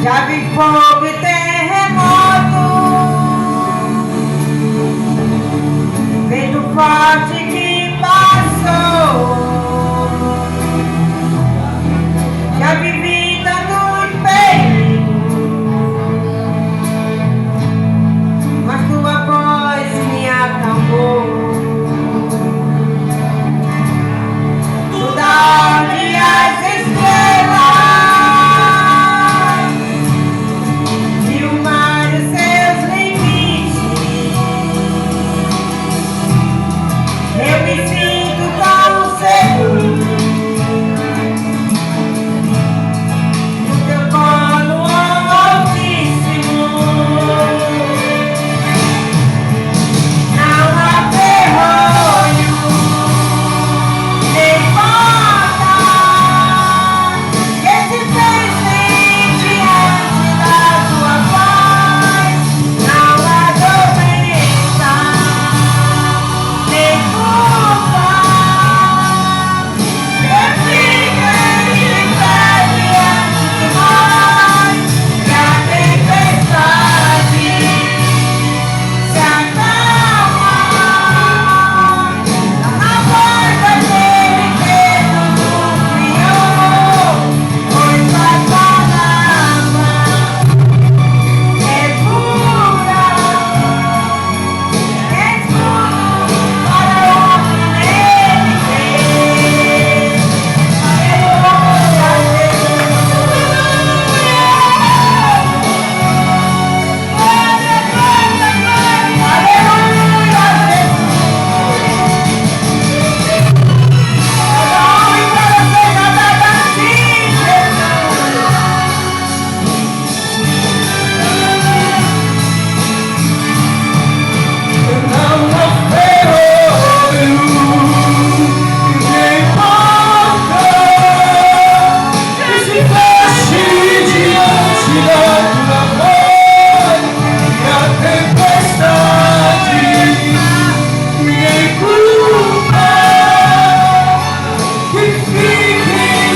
Já vi fogo e terremoto, vento forte que passou. Já vivi tanto perigo, mas tua voz me acalmou. Tu dá onde as estrelas e o mar e seus limites. Eu me sinto tão seguro no teu colo altíssimo. Não há ferrolho nem porta que se feche diante da tua paz. Não há doença nem culpa que fique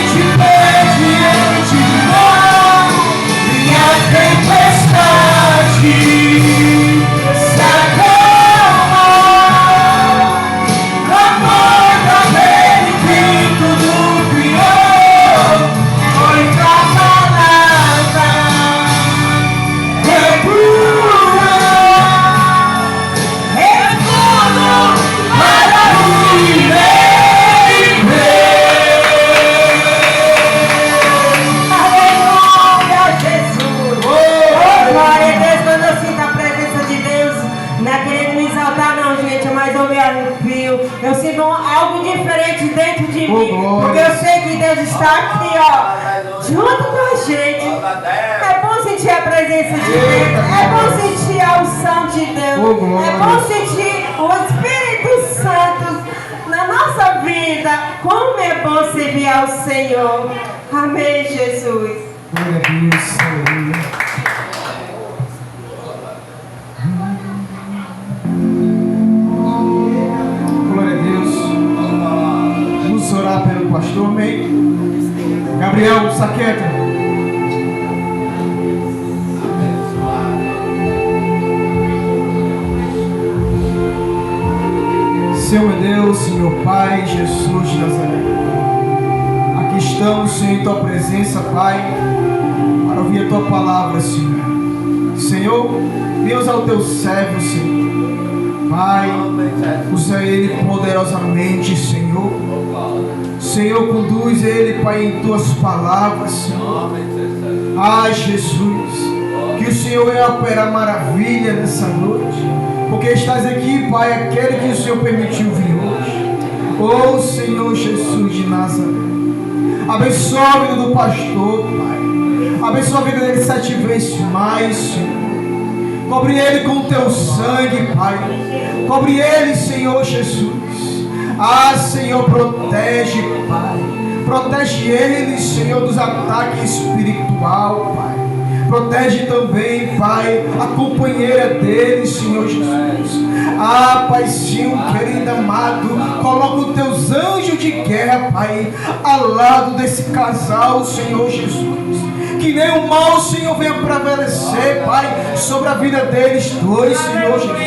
de pé diante de nós. E a tempestade se acalma na voz daquele que tudo criou. Pois a palavra é pura, é tudo para o homem nele crer. Aleluia, eu sinto algo diferente dentro de mim, porque eu sei que Deus está aqui, ó, junto com a gente. É bom sentir a presença de Deus, é bom sentir a unção de Deus, é bom sentir o Espírito Santo na nossa vida. Como é bom servir ao Senhor. Amém, Jesus. Glória a Deus, aleluia. Orar pelo pastor, amém? Gabriel, saqueta. Senhor meu Deus, Senhor Pai, Jesus de Nazaré, aqui estamos, Senhor, em Tua presença, Pai, para ouvir a Tua palavra, Senhor. Senhor, Deus ao Teu servo, Senhor. Pai, usa ele poderosamente, Senhor. Senhor, conduz ele, Pai, em Tuas palavras, Senhor. Ai, Jesus, que o Senhor venha operar maravilha nessa noite, porque estás aqui, Pai, aquele que o Senhor permitiu vir hoje. Oh, Senhor Jesus de Nazaré, abençoa a vida do pastor, Pai. Abençoa a vida dele 7 vezes mais, Senhor. Cobre ele com Teu sangue, Pai. Cobre ele, Senhor Jesus. Ah, Senhor, protege, Pai. Protege ele, Senhor, dos ataques espiritual, Pai. Protege também, Pai, a companheira dele, Senhor Jesus. Ah, Paizinho querido amado, coloca os teus anjos de guerra, Pai, ao lado desse casal, Senhor Jesus. Que nenhum mal, Senhor, venha prevalecer, Pai, sobre a vida deles dois, Senhor Jesus.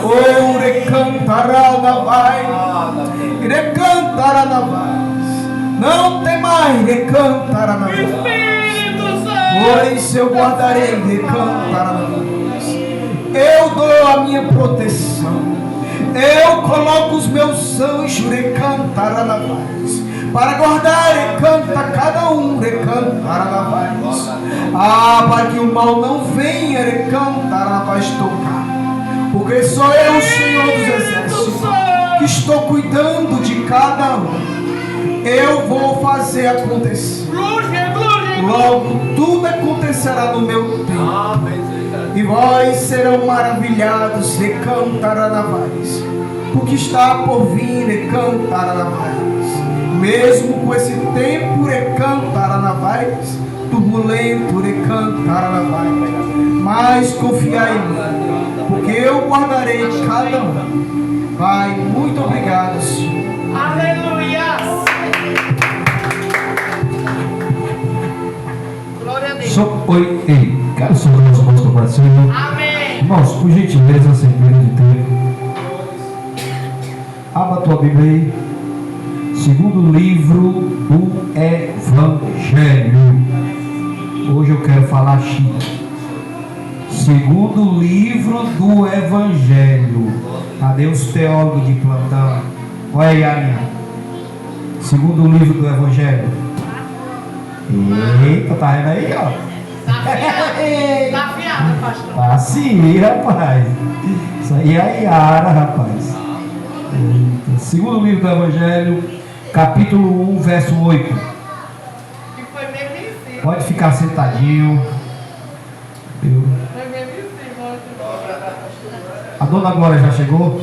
Oh, recantará na vai, recantará na vai. Não tem mais, recantará na vai. Pois eu guardarei, recantará na vai. Eu dou a minha proteção. Eu coloco os meus anjos, recantará na vai, para guardar e canta cada um, recantar na voz. Ah, para que o mal não venha, recantar na voz tocar. Porque sou eu, Senhor dos Exércitos, que estou cuidando de cada um. Eu vou fazer acontecer. Logo, tudo acontecerá no meu tempo. E vós serão maravilhados, recantará na voz. Porque está por vir, recantará na voz. Mesmo com esse tempo, recantará na voz, turbulento, recantará na voz. Mas confiai em mim, porque eu guardarei cada um. Pai, muito obrigado, Senhor. Aleluia! Glória a Deus. Quero só dar os mãos para o Senhor. Amém. Irmãos, por gentileza, sem perda de tempo, abra a tua Bíblia aí. Segundo livro do Evangelho. Hoje eu quero falar chique. Segundo livro do Evangelho. Cadê os teólogos de plantão? Olha aí, Aninha. Segundo livro do Evangelho. Eita, tá vendo aí, ó? Tá afiada, pastor. Tá assim, rapaz. Isso aí é a Yara, rapaz. Eita. Segundo livro do Evangelho, capítulo 1, verso 8. Que foi mesmo isso? Pode ficar sentadinho. Foi mesmo isso, A dona Glória já chegou?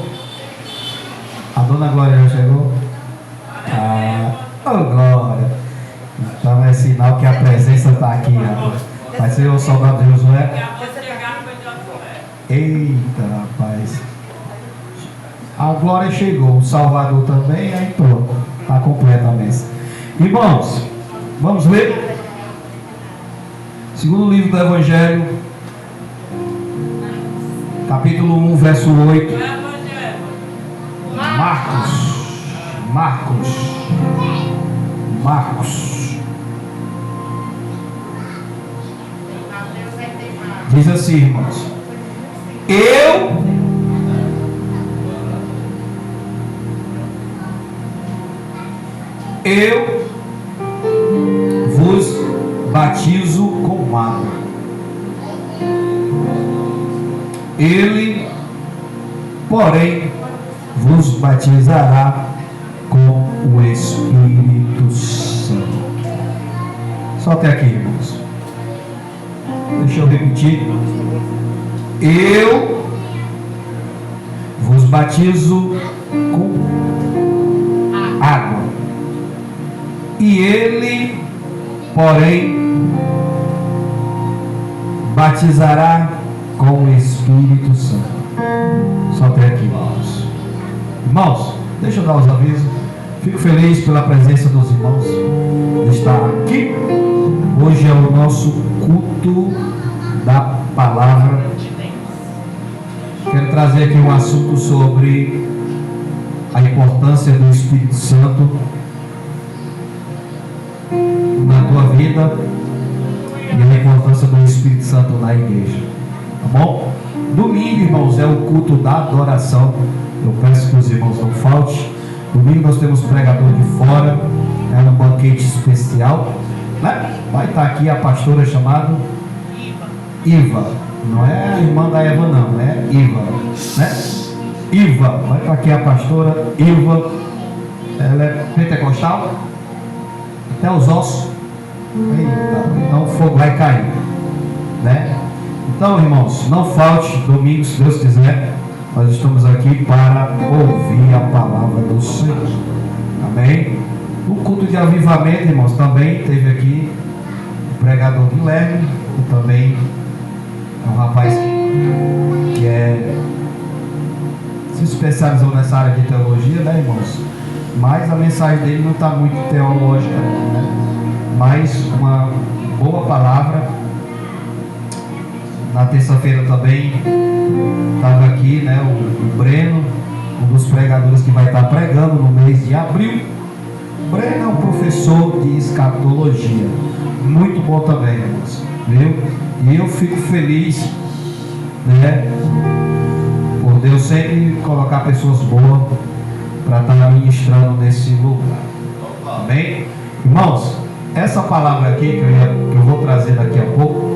A dona Glória já chegou? Ô Glória. Então é sinal que a presença está aqui, rapaz. Vai ser o soldado de Josué. Eita, rapaz. A Glória chegou, o Salvador também, aí pronto. Está completa a mesa. Irmãos, vamos ler? Segundo livro do Evangelho, capítulo 1, verso 8. Marcos. Diz assim, irmãos. Eu vos batizo com água. Ele, porém, vos batizará com o Espírito Santo. Só até aqui, irmãos. Deixa eu repetir. Eu vos batizo com água. E ele, porém, batizará com o Espírito Santo. Só até aqui, irmãos. Irmãos, deixa eu dar os avisos. Fico feliz pela presença dos irmãos de estar aqui. Hoje é o nosso culto da palavra. Quero trazer aqui um assunto sobre a importância do Espírito Santo na tua vida e a importância do Espírito Santo na igreja. Tá bom? Domingo, irmãos, é o culto da adoração. Eu peço que os irmãos não faltem. Domingo nós temos pregador de fora, é um banquete especial, né? Vai estar aqui a pastora chamada Iva. Não é a irmã da Eva, não, é Iva, né? Iva, vai estar aqui a pastora Iva. Ela é pentecostal, até os ossos. Eita, então o fogo vai cair, né? Então, irmãos, não falte domingo, se Deus quiser. Nós estamos aqui para ouvir a palavra do Senhor. Amém? O culto de avivamento, irmãos, também teve aqui o pregador Guilherme. e também é um rapaz que se especializou nessa área de teologia, né, irmãos? Mas a mensagem dele não está muito teológica, né? Mas uma boa palavra. Na terça-feira também estava aqui, né, o Breno, um dos pregadores que vai estar pregando no mês de abril. O Breno é um professor de escatologia, muito bom também, irmãos, viu? E eu fico feliz, né, por Deus sempre colocar pessoas boas para estar ministrando nesse lugar. Amém? Irmãos, essa palavra aqui que eu vou trazer daqui a pouco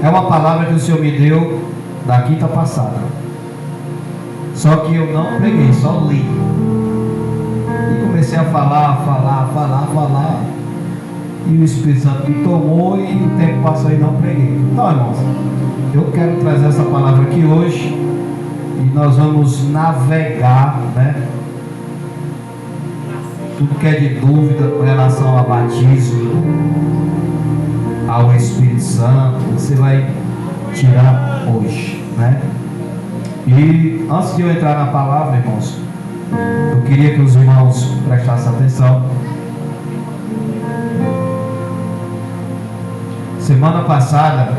é uma palavra que o Senhor me deu da quinta passada. Só que eu não preguei, só li. E comecei a falar. E o Espírito Santo me tomou e o tempo passou e não preguei. Então, irmãos, eu quero trazer essa palavra aqui hoje e nós vamos navegar, né? Tudo que é de dúvida com relação ao batismo, ao Espírito Santo, você vai tirar hoje, né? E antes de eu entrar na palavra, irmãos, eu queria que os irmãos prestassem atenção. Semana passada,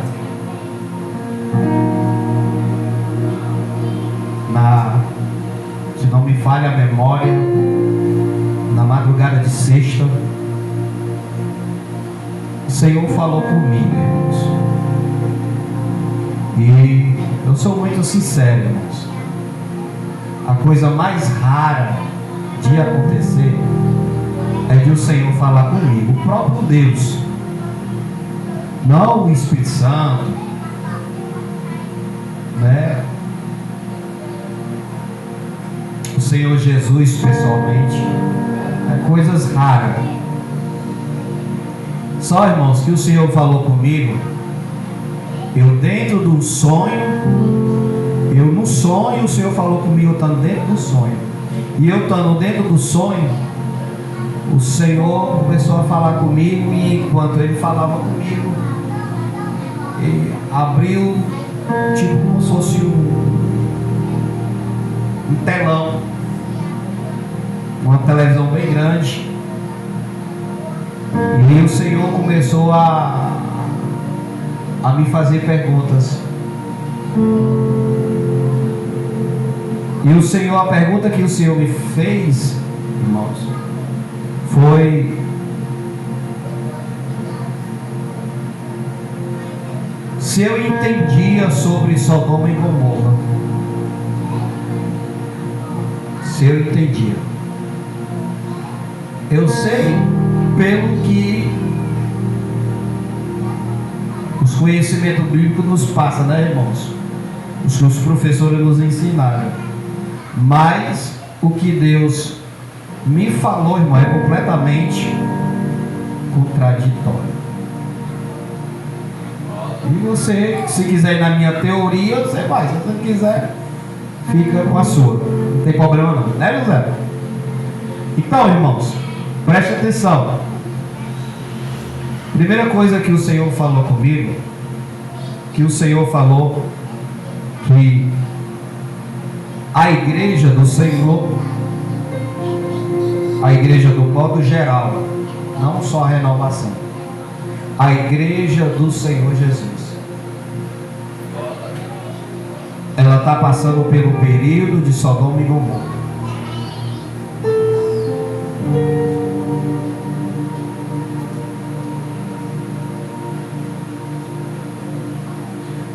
se não me falha a memória, na madrugada de sexta, o Senhor falou comigo, irmãos. E eu sou muito sincero, irmãos. A coisa mais rara de acontecer é de o Senhor falar comigo, o próprio Deus, não o Espírito Santo, né? O Senhor Jesus pessoalmente. É coisas raras. Só, irmãos, que o Senhor falou comigo, eu dentro do sonho, eu no sonho, o Senhor falou comigo, eu estando dentro do sonho. E eu estando dentro do sonho, o Senhor começou a falar comigo, e enquanto Ele falava comigo, Ele abriu, tipo como se fosse um telão, uma televisão bem grande. E o Senhor começou a me fazer perguntas. E o Senhor, a pergunta que o Senhor me fez, irmãos, foi: se eu entendia sobre Sodoma e Gomorra. Se eu entendia. Eu sei pelo que os conhecimentos bíblicos nos passam, né, irmãos? Os professores nos ensinaram. Mas o que Deus me falou, irmão, é completamente contraditório. E você, se quiser ir na minha teoria, você vai. Se você não quiser, fica com a sua. Não tem problema não, né, José? Então, irmãos, preste atenção. Primeira coisa que o Senhor falou comigo, que o Senhor falou que a igreja do Senhor, a igreja do modo geral, não só a renovação, a igreja do Senhor Jesus, ela está passando pelo período de Sodoma e Gomorra.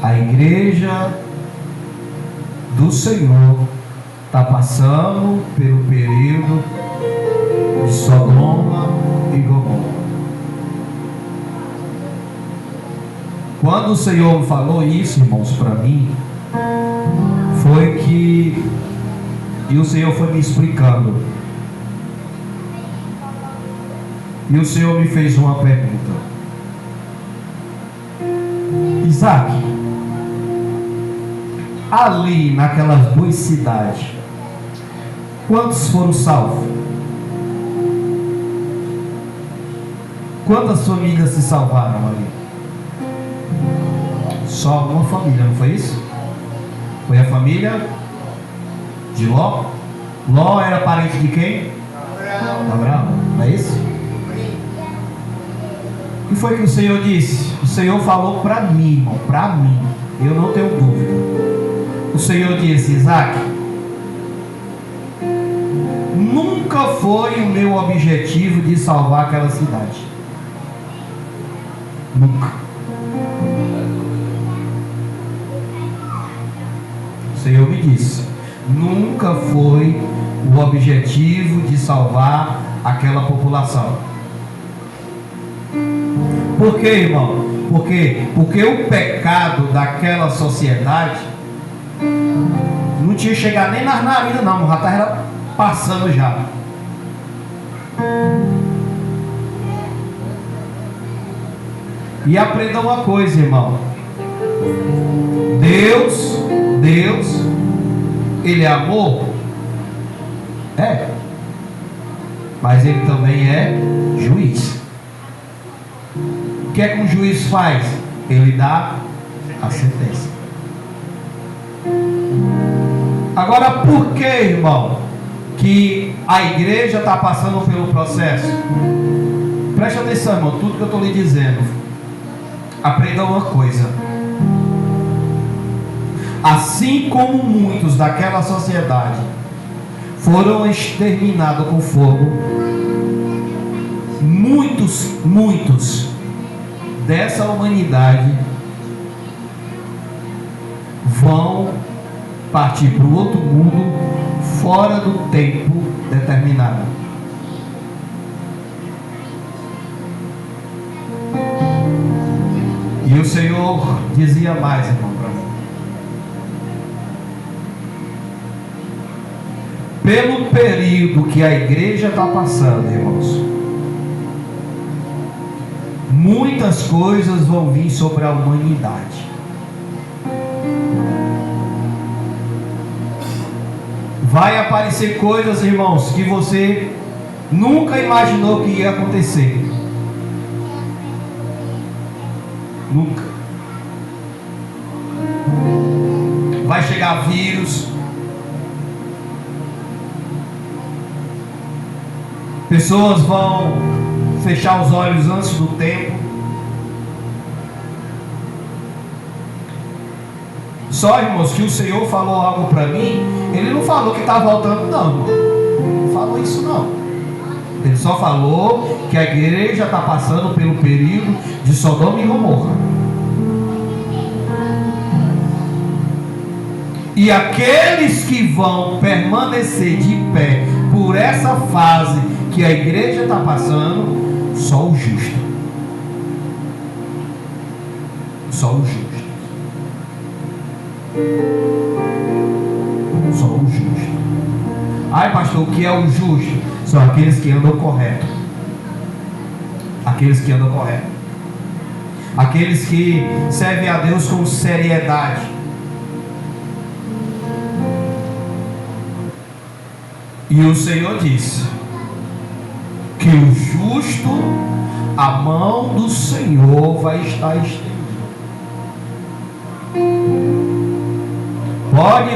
A igreja do Senhor está passando pelo período de Sodoma e Gomorra. Quando o Senhor falou isso, irmãos, para mim, foi que, e o Senhor foi me explicando, e o Senhor me fez uma pergunta: Isaac, ali naquelas duas cidades, quantos foram salvos? Quantas famílias se salvaram ali? só uma família, não foi isso? Foi a família de Ló. Ló era parente de quem? Abraão, não é isso? O que foi que o Senhor disse? O Senhor falou para mim, irmão, para mim, eu não tenho dúvida. O Senhor disse: Isaac, nunca foi o meu objetivo de salvar aquela cidade. Nunca. O Senhor me disse: nunca foi o objetivo de salvar aquela população. Por quê, irmão? Porque o pecado daquela sociedade não tinha chegado nem nas narinas, não, já estava passando já. E aprenda uma coisa, irmão. Deus, Ele é amor? É. Mas Ele também é juiz. O que é que um juiz faz? Ele dá a sentença. Agora, por que, irmão, que a igreja está passando pelo processo? Preste atenção, irmão, tudo que eu estou lhe dizendo. Aprenda uma coisa. Assim como muitos daquela sociedade foram exterminados com fogo, muitos dessa humanidade vão partir para o outro mundo fora do tempo determinado. E o Senhor dizia mais, irmão, para mim. Pelo período que a igreja está passando, irmãos, muitas coisas vão vir sobre a humanidade. Vai aparecer coisas, irmãos, que você nunca imaginou que ia acontecer. Nunca. Vai chegar vírus. Pessoas vão fechar os olhos antes do tempo. Só, irmãos, que o Senhor falou algo para mim. Ele não falou que está voltando, não, irmão. Não falou isso, não. Ele só falou que a igreja está passando pelo período de Sodoma e Gomorra. E aqueles que vão permanecer de pé por essa fase que a igreja está passando, só o justo. Só o justo. Só o justo. Ai, pastor, o que é o justo? São aqueles que andam correto. Aqueles que andam correto. Aqueles que servem a Deus com seriedade. E o Senhor disse que o justo, a mão do Senhor vai estar estendida.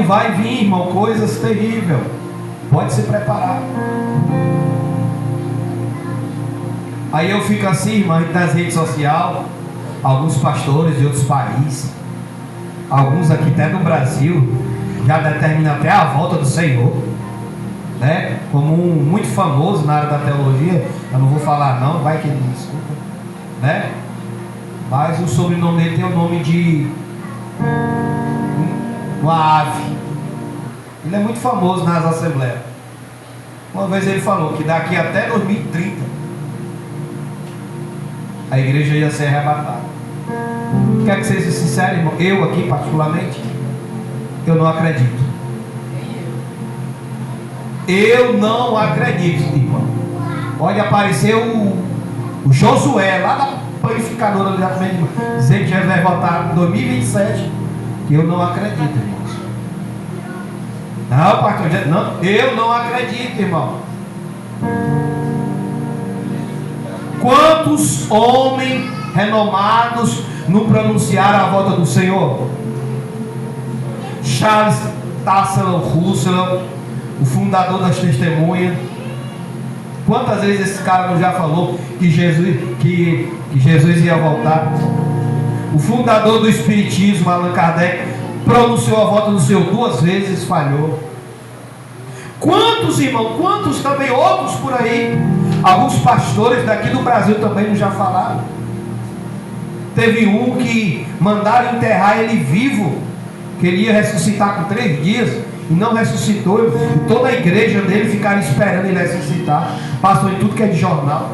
Vai vir, irmão, coisas terríveis. Pode se preparar. Aí eu fico assim, irmão, nas redes sociais, alguns pastores de outros países, alguns aqui até do Brasil, já determinam até a volta do Senhor, né? Como um muito famoso na área da teologia, eu não vou falar não, vai que ele me desculpa, né? Mas o sobrenome dele tem o nome de uma ave. Ele é muito famoso nas assembleias. Uma vez ele falou que daqui até 2030 a igreja ia ser arrebatada. Quer que seja sincero, irmão? Eu aqui particularmente, eu não acredito. Eu não acredito, irmão. Pode aparecer o Josué lá da panificadora ali da frente, dizer que já vai votar em 2027, que eu não acredito, irmãos. Não, pastor, não, eu não acredito, irmão. Quantos homens renomados não pronunciaram a volta do Senhor? Charles Tassilo Russell, o fundador das Testemunhas. Quantas vezes esse cara não já falou que Jesus ia voltar? O fundador do Espiritismo, Allan Kardec, pronunciou a volta do Senhor 2 vezes, falhou. Quantos, irmãos, quantos também outros por aí, alguns pastores daqui do Brasil também já falaram. Teve um que mandaram enterrar ele vivo, que ele ia ressuscitar com 3 dias, e não ressuscitou, e toda a igreja dele ficaram esperando ele ressuscitar. Passou em tudo que é de jornal.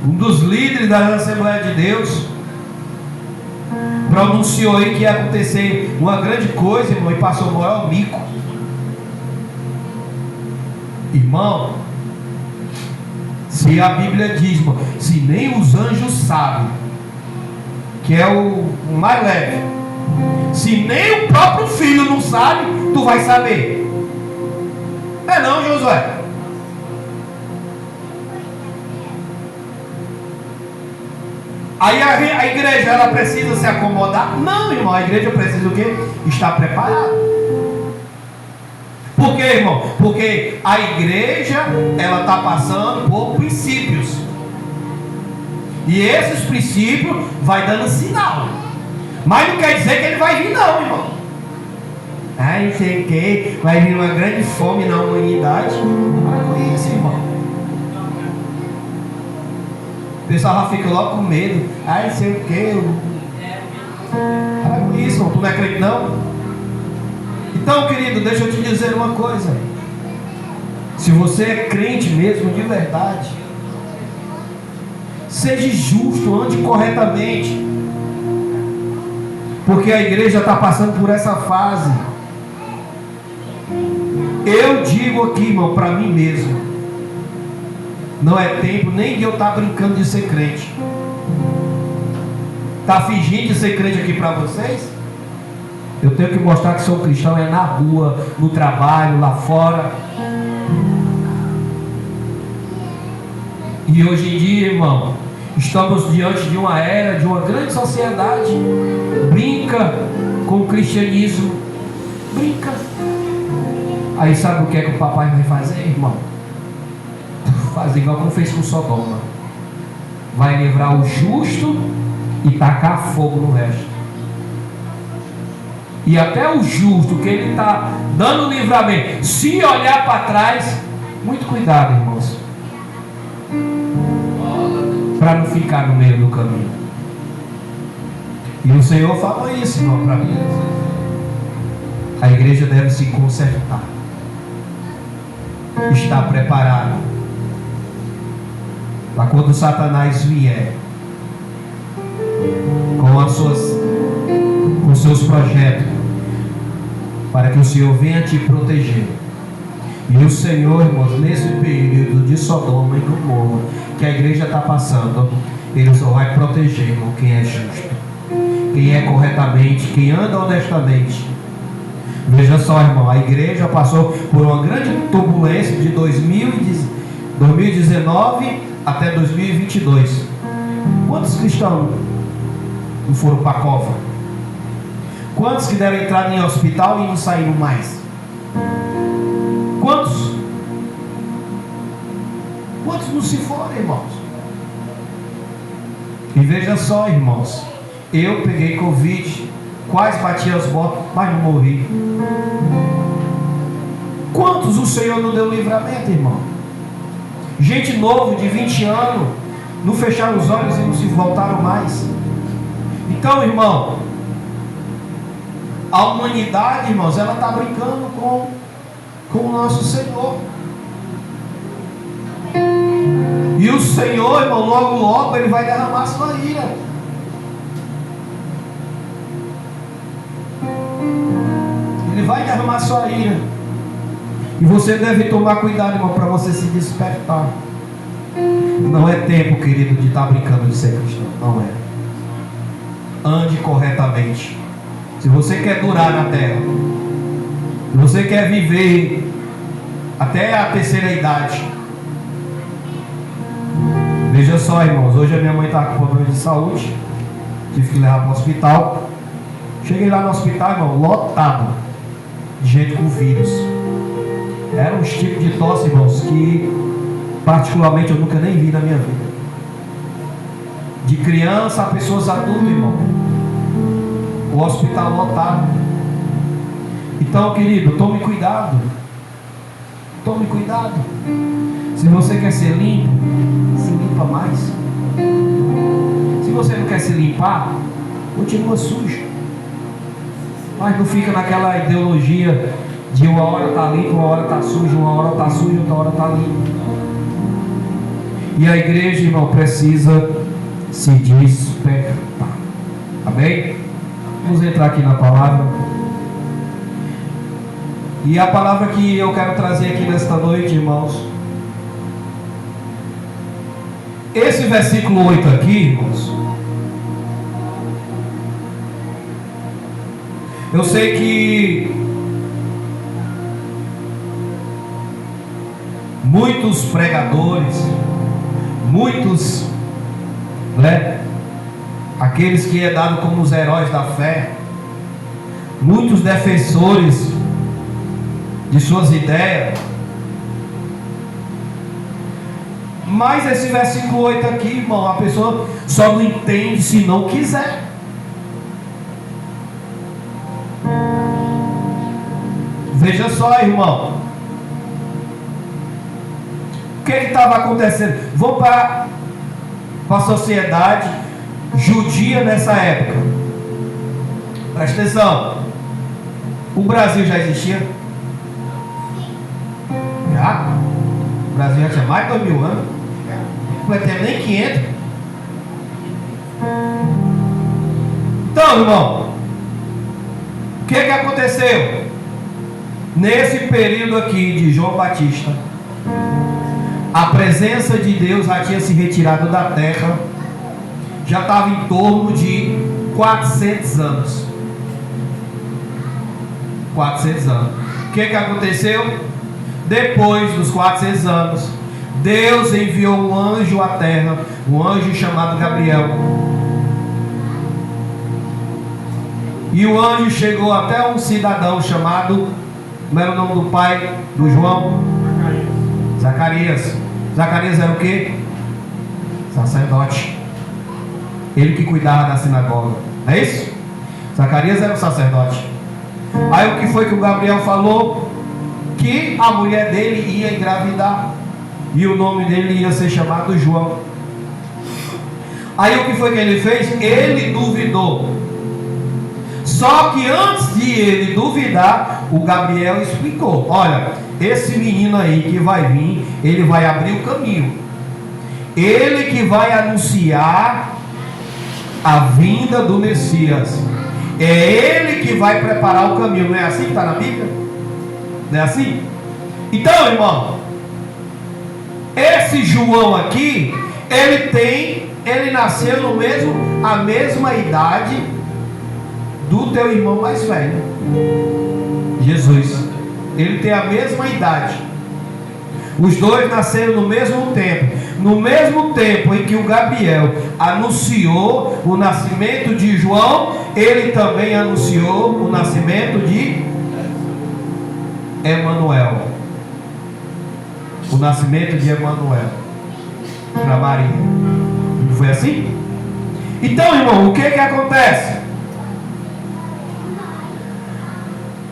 Um dos líderes da Assembleia de Deus pronunciou aí que ia acontecer uma grande coisa, irmão, e passou o maior mico. Irmão, se a Bíblia diz, irmão, se nem os anjos sabem, que é o mais leve, se nem o próprio filho não sabe, tu vai saber. Não é não, Josué? Aí a igreja, ela precisa se acomodar? Não, irmão, a igreja precisa o quê? Estar preparada. Por quê, irmão? Porque a igreja, ela está passando por princípios. E esses princípios vai dando sinal. Mas não quer dizer que ele vai vir não, irmão. Ai, não sei o que, vai vir uma grande fome na humanidade. Para com isso, irmão. O pessoal já fica logo com medo. Ai, não sei o que. Para com isso, irmão. Tu não é crente não? Então, querido, deixa eu te dizer uma coisa. Se você é crente mesmo, de verdade, seja justo, ande corretamente. Porque a igreja está passando por essa fase. Eu digo aqui, irmão, para mim mesmo, não é tempo nem de eu estar brincando de ser crente. Está fingindo de ser crente aqui para vocês? Eu tenho que mostrar que sou cristão é na rua, no trabalho, lá fora. E hoje em dia, irmão, estamos diante de uma era, de uma grande sociedade. Brinca com o cristianismo. Brinca. Aí sabe o que é que o papai vai fazer, irmão? Faz igual como fez com Sodoma. Vai livrar o justo e tacar fogo no resto. E até o justo, que ele está dando livramento, se olhar para trás, muito cuidado, irmãos, para não ficar no meio do caminho. E o Senhor falou isso, irmão, para mim. A igreja deve se consertar, estar preparada para quando Satanás vier com seus projetos, para que o Senhor venha te proteger. E o Senhor, irmãos, nesse período de Sodoma e Gomorra que a igreja está passando, Ele só vai proteger, irmão, quem é justo, quem é corretamente, quem anda honestamente. Veja só, irmão, a igreja passou por uma grande turbulência de 2019 até 2022. Quantos cristãos não foram para a cova? Quantos que deram entrada em hospital e não saíram mais? Quantos? Quantos não se foram, irmãos? E veja só, irmãos, eu peguei Covid, quase bati as botas, mas não morri. Quantos o Senhor não deu livramento, irmão? Gente novo de 20 anos não fecharam os olhos e não se voltaram mais. Então, irmão, a humanidade, irmãos, ela está brincando com o nosso Senhor. E o Senhor, irmão, logo Ele vai derramar sua ira. Ele vai derramar sua ira. E você deve tomar cuidado, irmão, para você se despertar. Não é tempo, querido, de estar brincando de ser cristão. Não é. Ande corretamente. Se você quer durar na terra, se você quer viver até a terceira idade, Veja só, irmãos, hoje a minha mãe está com problema de saúde, tive que levar para o hospital. Cheguei lá no hospital, irmão, lotado de gente com vírus. Era um tipo de tosse, irmãos, que particularmente eu nunca nem vi na minha vida. De criança a pessoas adultas, irmão. O hospital lotado. Então, querido, tome cuidado. Tome cuidado. Se você quer ser limpo, se limpa mais. Se você não quer se limpar, continua sujo. Mas não fica naquela ideologia de uma hora está limpo, uma hora está sujo, uma hora está sujo, outra hora está limpo. E a igreja, irmão, precisa se despertar. Amém? Vamos entrar aqui na palavra. E a palavra que eu quero trazer aqui nesta noite, irmãos, esse versículo 8 aqui, irmãos, eu sei que muitos pregadores, muitos, aqueles que é dado como os heróis da fé, muitos defensores de suas ideias, mas esse versículo 8 aqui, irmão, a pessoa só não entende se não quiser. Veja só, irmão, o que estava acontecendo? Vamos para a sociedade judia nessa época. Presta atenção. O Brasil já existia? Já? O Brasil já tinha mais de 2000 anos. Não tem nem 500. Então, irmão, o que aconteceu? Nesse período aqui de João Batista, a presença de Deus já tinha se retirado da terra, já estava em torno de 400 anos. 400 anos. O que aconteceu? Depois dos 400 anos, Deus enviou um anjo à terra, um anjo chamado Gabriel. E o anjo chegou até um cidadão chamado, como era o nome do pai do João? Zacarias. Zacarias era o quê? Sacerdote. Ele que cuidava da sinagoga. É isso? Zacarias era o sacerdote. Aí o que foi que o Gabriel falou? Que a mulher dele ia engravidar. E o nome dele ia ser chamado João. Aí o que foi que ele fez? Ele duvidou. Só que antes de ele duvidar, o Gabriel explicou: olha, esse menino aí que vai vir, ele vai abrir o caminho. Ele que vai anunciar a vinda do Messias. É ele que vai preparar o caminho. Não é assim que está na Bíblia? Não é assim? Então, irmão, esse João aqui, ele nasceu no a mesma idade do teu irmão mais velho, Jesus. Ele tem a mesma idade. Os dois nasceram no mesmo tempo. No mesmo tempo em que o Gabriel anunciou o nascimento de João, ele também anunciou o nascimento de Emanuel. O nascimento de Emanuel para Maria. Não foi assim? Então, irmão, o que acontece?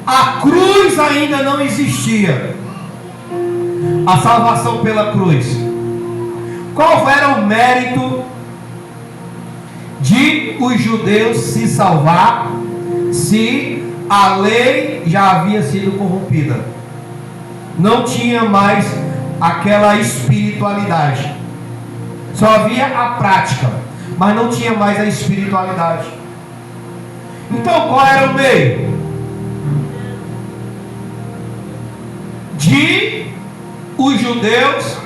A cruz ainda não existia. A salvação pela cruz. Qual era o mérito de os judeus se salvar se a lei já havia sido corrompida? Não tinha mais aquela espiritualidade. Só havia a prática, mas não tinha mais a espiritualidade. Então qual era o meio? De os judeus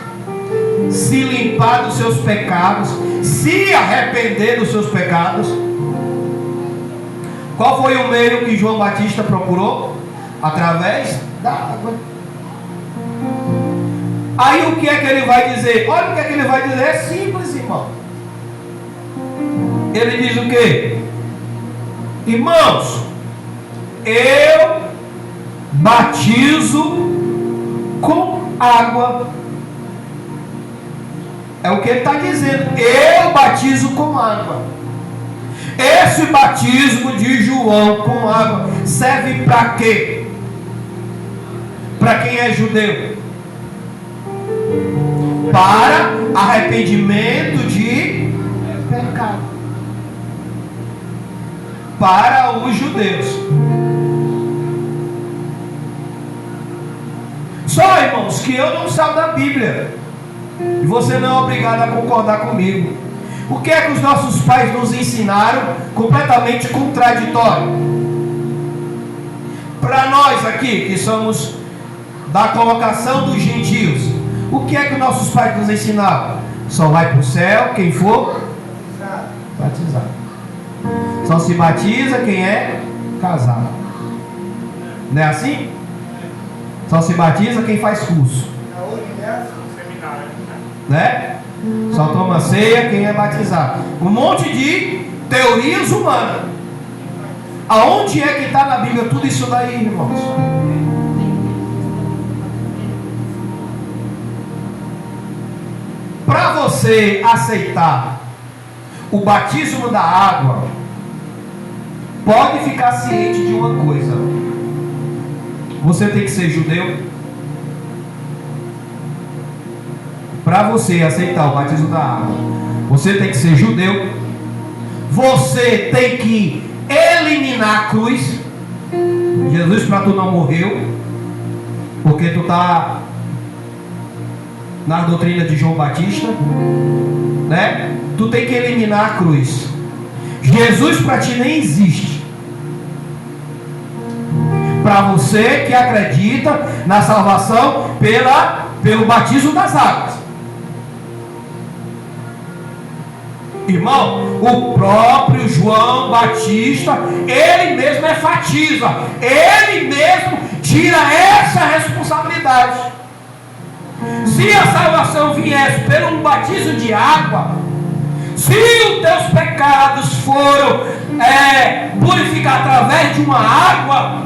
se limpar dos seus pecados, se arrepender dos seus pecados. Qual foi o meio que João Batista procurou? Através da água. Aí o que é que ele vai dizer? Olha o que é que ele vai dizer, é simples, irmão. Ele diz o quê? Irmãos, eu batizo com água. É o que ele está dizendo. Eu batizo com água. Esse batismo de João com água serve para quê? Para quem é judeu? Para arrependimento de pecado. Para os judeus. Só, irmãos, que eu não saio da Bíblia. E você não é obrigado a concordar comigo. O que é que os nossos pais nos ensinaram? Completamente contraditório. Para nós aqui, que somos da colocação dos gentios, o que é que nossos pais nos ensinaram? Só vai para o céu quem for batizado. Só se batiza quem é casado. Não é assim? Só se batiza quem faz curso. Né? Só toma ceia quem é batizado. Um monte de teorias humanas. Aonde é que está na Bíblia tudo isso daí, irmãos? Para você aceitar o batismo da água, pode ficar ciente de uma coisa: você tem que ser judeu. Para você aceitar o batismo da água, você tem que ser judeu. Você tem que eliminar a cruz. Jesus para tu não morreu, porque tu está na doutrina de João Batista, né? Tu tem que eliminar a cruz. Jesus para ti nem existe. Para você que acredita na salvação pelo batismo das águas. Irmão, o próprio João Batista, ele mesmo enfatiza, ele mesmo tira essa responsabilidade. Se a salvação viesse pelo batismo de água, se os teus pecados foram purificados através de uma água,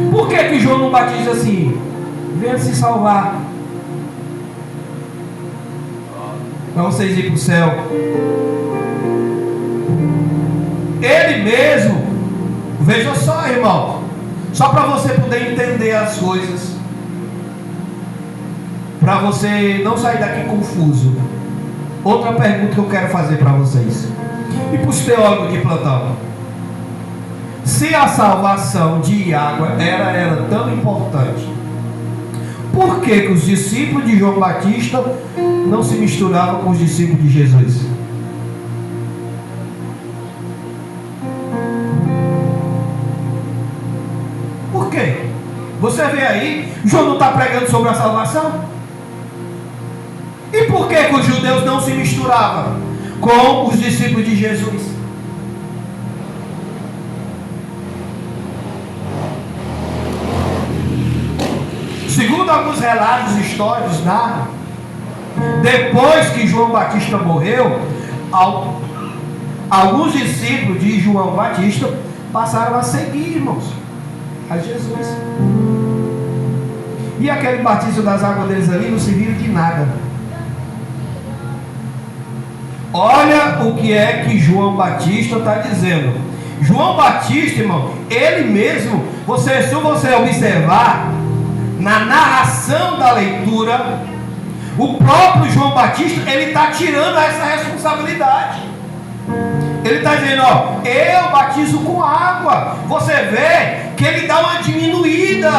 por que João não batiza assim? Venha se salvar, para vocês ir para o céu. Ele mesmo, veja só, irmão, só para você poder entender as coisas, para você não sair daqui confuso. Outra pergunta que eu quero fazer para vocês e para os teólogos de plantão: se a salvação de água era tão importante, por que os discípulos de João Batista não se misturavam com os discípulos de Jesus? Por quê? Você vê aí, João não está pregando sobre a salvação? E por que os judeus não se misturavam com os discípulos de Jesus? Segundo alguns relatos históricos narram, depois que João Batista morreu, alguns discípulos de João Batista passaram a seguir, irmãos, a Jesus. E aquele batismo das águas deles ali não serviu de nada. Olha o que é que João Batista está dizendo. João Batista, irmão, ele mesmo, se você observar na narração da leitura, o próprio João Batista, ele está tirando essa responsabilidade. Ele está dizendo, ó, eu batizo com água. Você vê que ele dá uma diminuída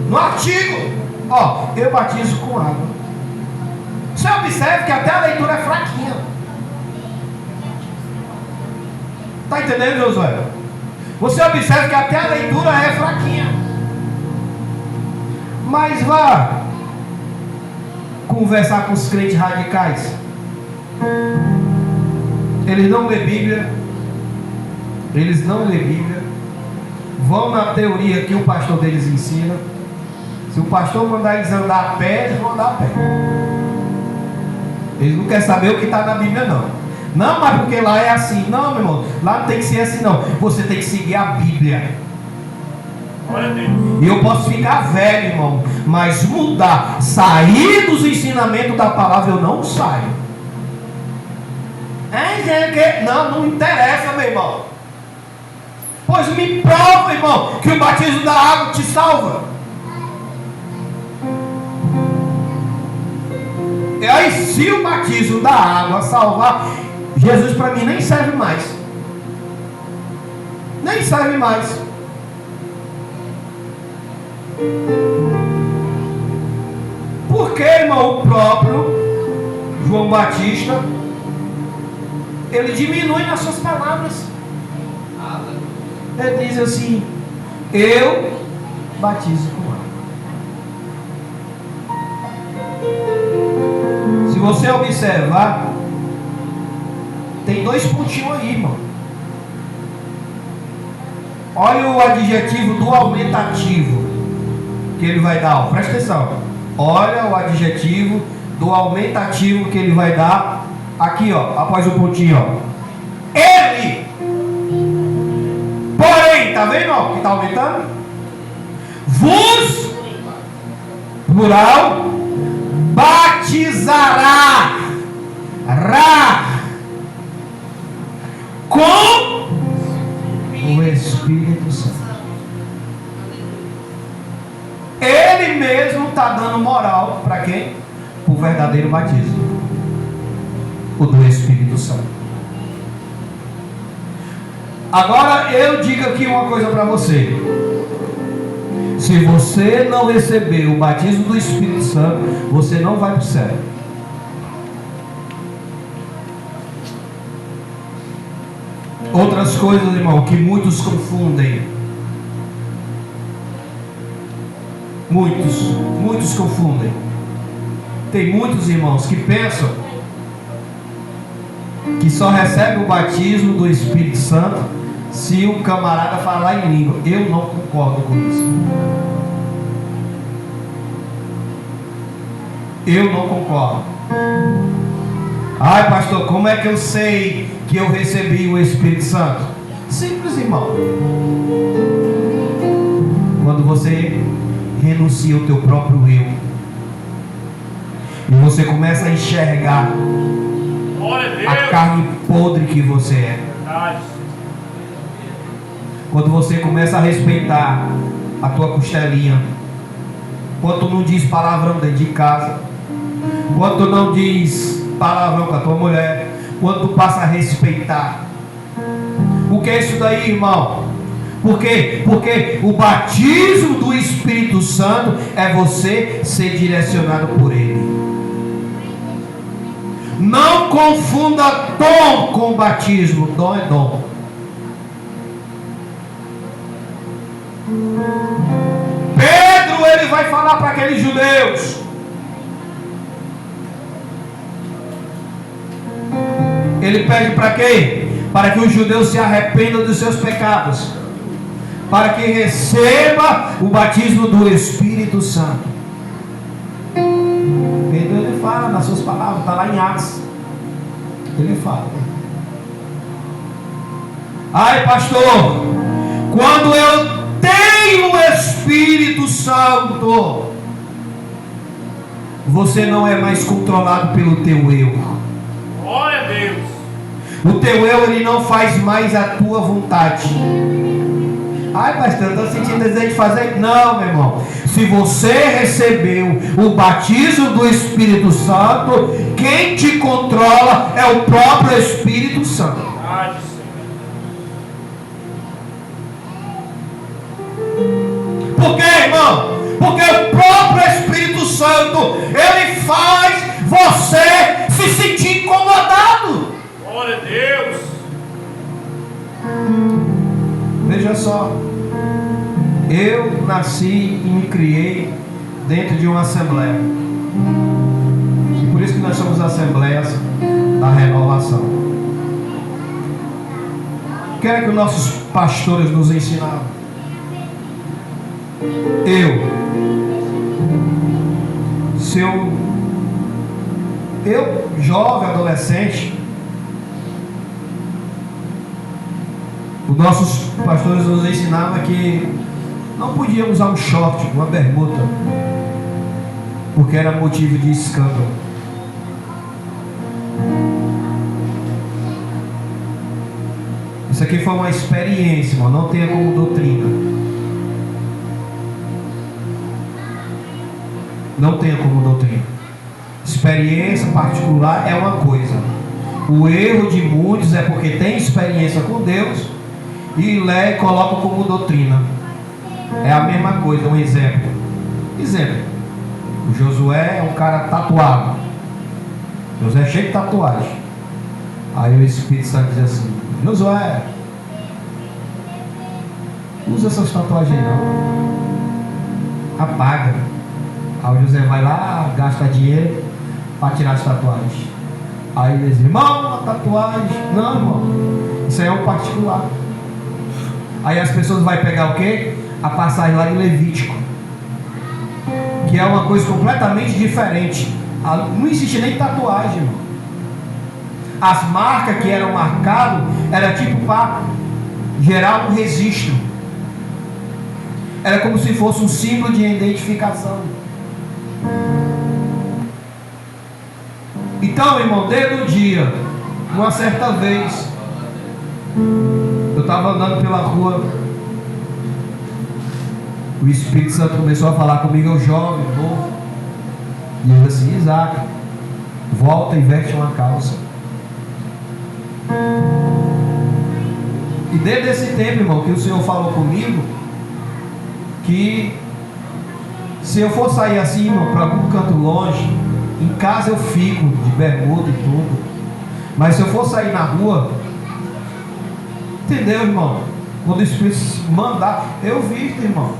no artigo. Ó, eu batizo com água. Você observa que até a leitura é fraquinha. Está entendendo, Josué? Você observa que até a leitura é fraquinha. Mas vá conversar com os crentes radicais. Eles não lêem Bíblia. Eles não lêem Bíblia. Vão na teoria que o pastor deles ensina. Se o pastor mandar eles andar a pé, eles vão andar a pé. Eles não querem saber o que está na Bíblia, não. Não, mas porque lá é assim. Não, meu irmão, lá não tem que ser assim, não. Você tem que seguir a Bíblia. E eu posso ficar velho, irmão, mas mudar, sair dos ensinamentos da palavra, eu não saio. Não interessa, meu irmão. Pois me prova, irmão, que o batismo da água te salva. E aí, se o batismo da água salvar, Jesus para mim nem serve mais. Nem serve mais. Porque, irmão, o próprio João Batista, ele diminui nas suas palavras. Ele diz assim: eu batizo com água. Se você observar, tem 2 pontinhos aí, irmão. Olha o adjetivo do aumentativo que ele vai dar, ó. Presta atenção. Olha o adjetivo do aumentativo que ele vai dar aqui, ó, após o pontinho, ó. Ele, porém, tá vendo, ó, que tá aumentando? Vos, plural, batizará, com o Espírito Santo. Ele mesmo está dando moral para quem? O verdadeiro batismo, o do Espírito Santo. Agora eu digo aqui uma coisa para você: se você não receber o batismo do Espírito Santo, você não vai para o céu. Outras coisas, irmão, que muitos confundem. Muitos confundem. Tem muitos irmãos que pensam que só recebe o batismo do Espírito Santo se o camarada falar em língua. Eu não concordo com isso. Eu não concordo. Ai, pastor, como é que eu sei que eu recebi o Espírito Santo? Simples, irmão. Quando você renuncia o teu próprio eu e você começa a enxergar a carne podre que você é. Quando você começa a respeitar a tua costelinha, quando tu não diz palavrão dentro de casa, quando tu não diz palavrão com a tua mulher, quando tu passa a respeitar. O que é isso daí, irmão? Por quê? Porque o batismo do Espírito Santo é você ser direcionado por Ele. Não confunda dom com batismo. Dom é dom. Pedro, ele vai falar para aqueles judeus: ele pede para quê? Para que os judeus se arrependam dos seus pecados, para que receba o batismo do Espírito Santo. Pedro, ele fala nas suas palavras, está lá em Atos. Ele fala: ai, pastor, quando eu tenho o Espírito Santo, você não é mais controlado pelo teu eu. Glória a Deus. O teu eu, ele não faz mais a tua vontade. Ai, pastor, eu estou sentindo desejo de fazer. Não, meu irmão. Se você recebeu o batismo do Espírito Santo, quem te controla é o próprio Espírito Santo. Por quê, irmão? Porque o próprio Espírito Santo, ele faz você se sentir incomodado. Glória a Deus. Veja só, eu nasci e me criei dentro de uma assembleia. E por isso que nós somos assembleias da renovação. O que é que os nossos pastores nos ensinaram? Eu, jovem, adolescente, os nossos pastores nos ensinavam que não podíamos usar um short, uma bermuda, porque era motivo de escândalo. Isso aqui foi uma experiência, irmão, não tenha como doutrina. Não tenha como doutrina. Experiência particular é uma coisa. O erro de muitos é porque tem experiência com Deus e lê e coloca como doutrina. É a mesma coisa, um exemplo. O Josué é um cara tatuado. Josué é cheio de tatuagem. Aí o Espírito Santo diz assim: Josué, usa essas tatuagens não, apaga. Aí o José vai lá, gasta dinheiro para tirar as tatuagens. Aí ele diz: irmão, a tatuagem. Não, irmão, isso aí é um particular. Aí as pessoas vão pegar o quê? A passagem lá de Levítico, que é uma coisa completamente diferente. Não existe nem tatuagem, irmão. As marcas que eram marcadas era tipo para gerar um registro. Era como se fosse um símbolo de identificação. Então, irmão, desde o dia, uma certa vez, eu estava andando pela rua, o Espírito Santo começou a falar comigo, eu jovem, novo, e ele disse assim: Isaac, volta e veste uma calça. E desde esse tempo, irmão, que o Senhor falou comigo, que se eu for sair assim, irmão, para algum canto longe, em casa eu fico de bermuda e tudo, mas se eu for sair na rua, entendeu, irmão? Quando o Espírito mandar, eu visto, irmão.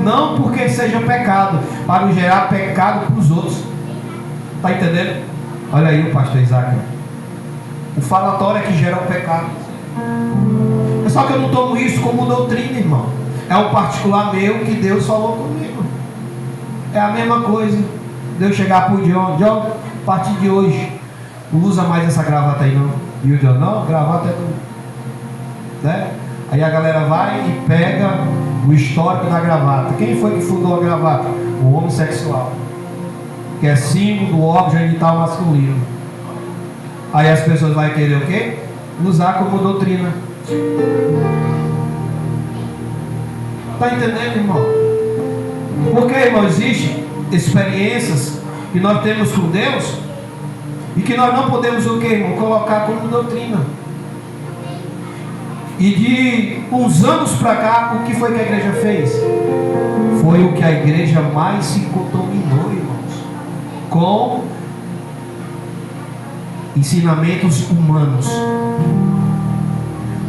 Não porque seja pecado, para não gerar pecado para os outros. Está entendendo? Olha aí o pastor Isaac. O falatório é que gera o pecado. É só que eu não tomo isso como doutrina, irmão. É um particular meu que Deus falou comigo. É a mesma coisa. Deus chegar para o John: a partir de hoje, não usa mais essa gravata aí não. E o John: não, gravata é do... né? Aí a galera vai e pega o histórico da gravata. Quem foi que fundou a gravata? O homossexual, que é símbolo do órgão genital masculino. Aí as pessoas vão querer o quê? Usar como doutrina. Está entendendo, irmão? Porque, irmão, existem experiências que nós temos com Deus e que nós não podemos o quê, irmão? Colocar como doutrina. E de uns anos para cá, o que foi que a igreja fez? Foi o que a igreja mais se contaminou, irmãos, com ensinamentos humanos,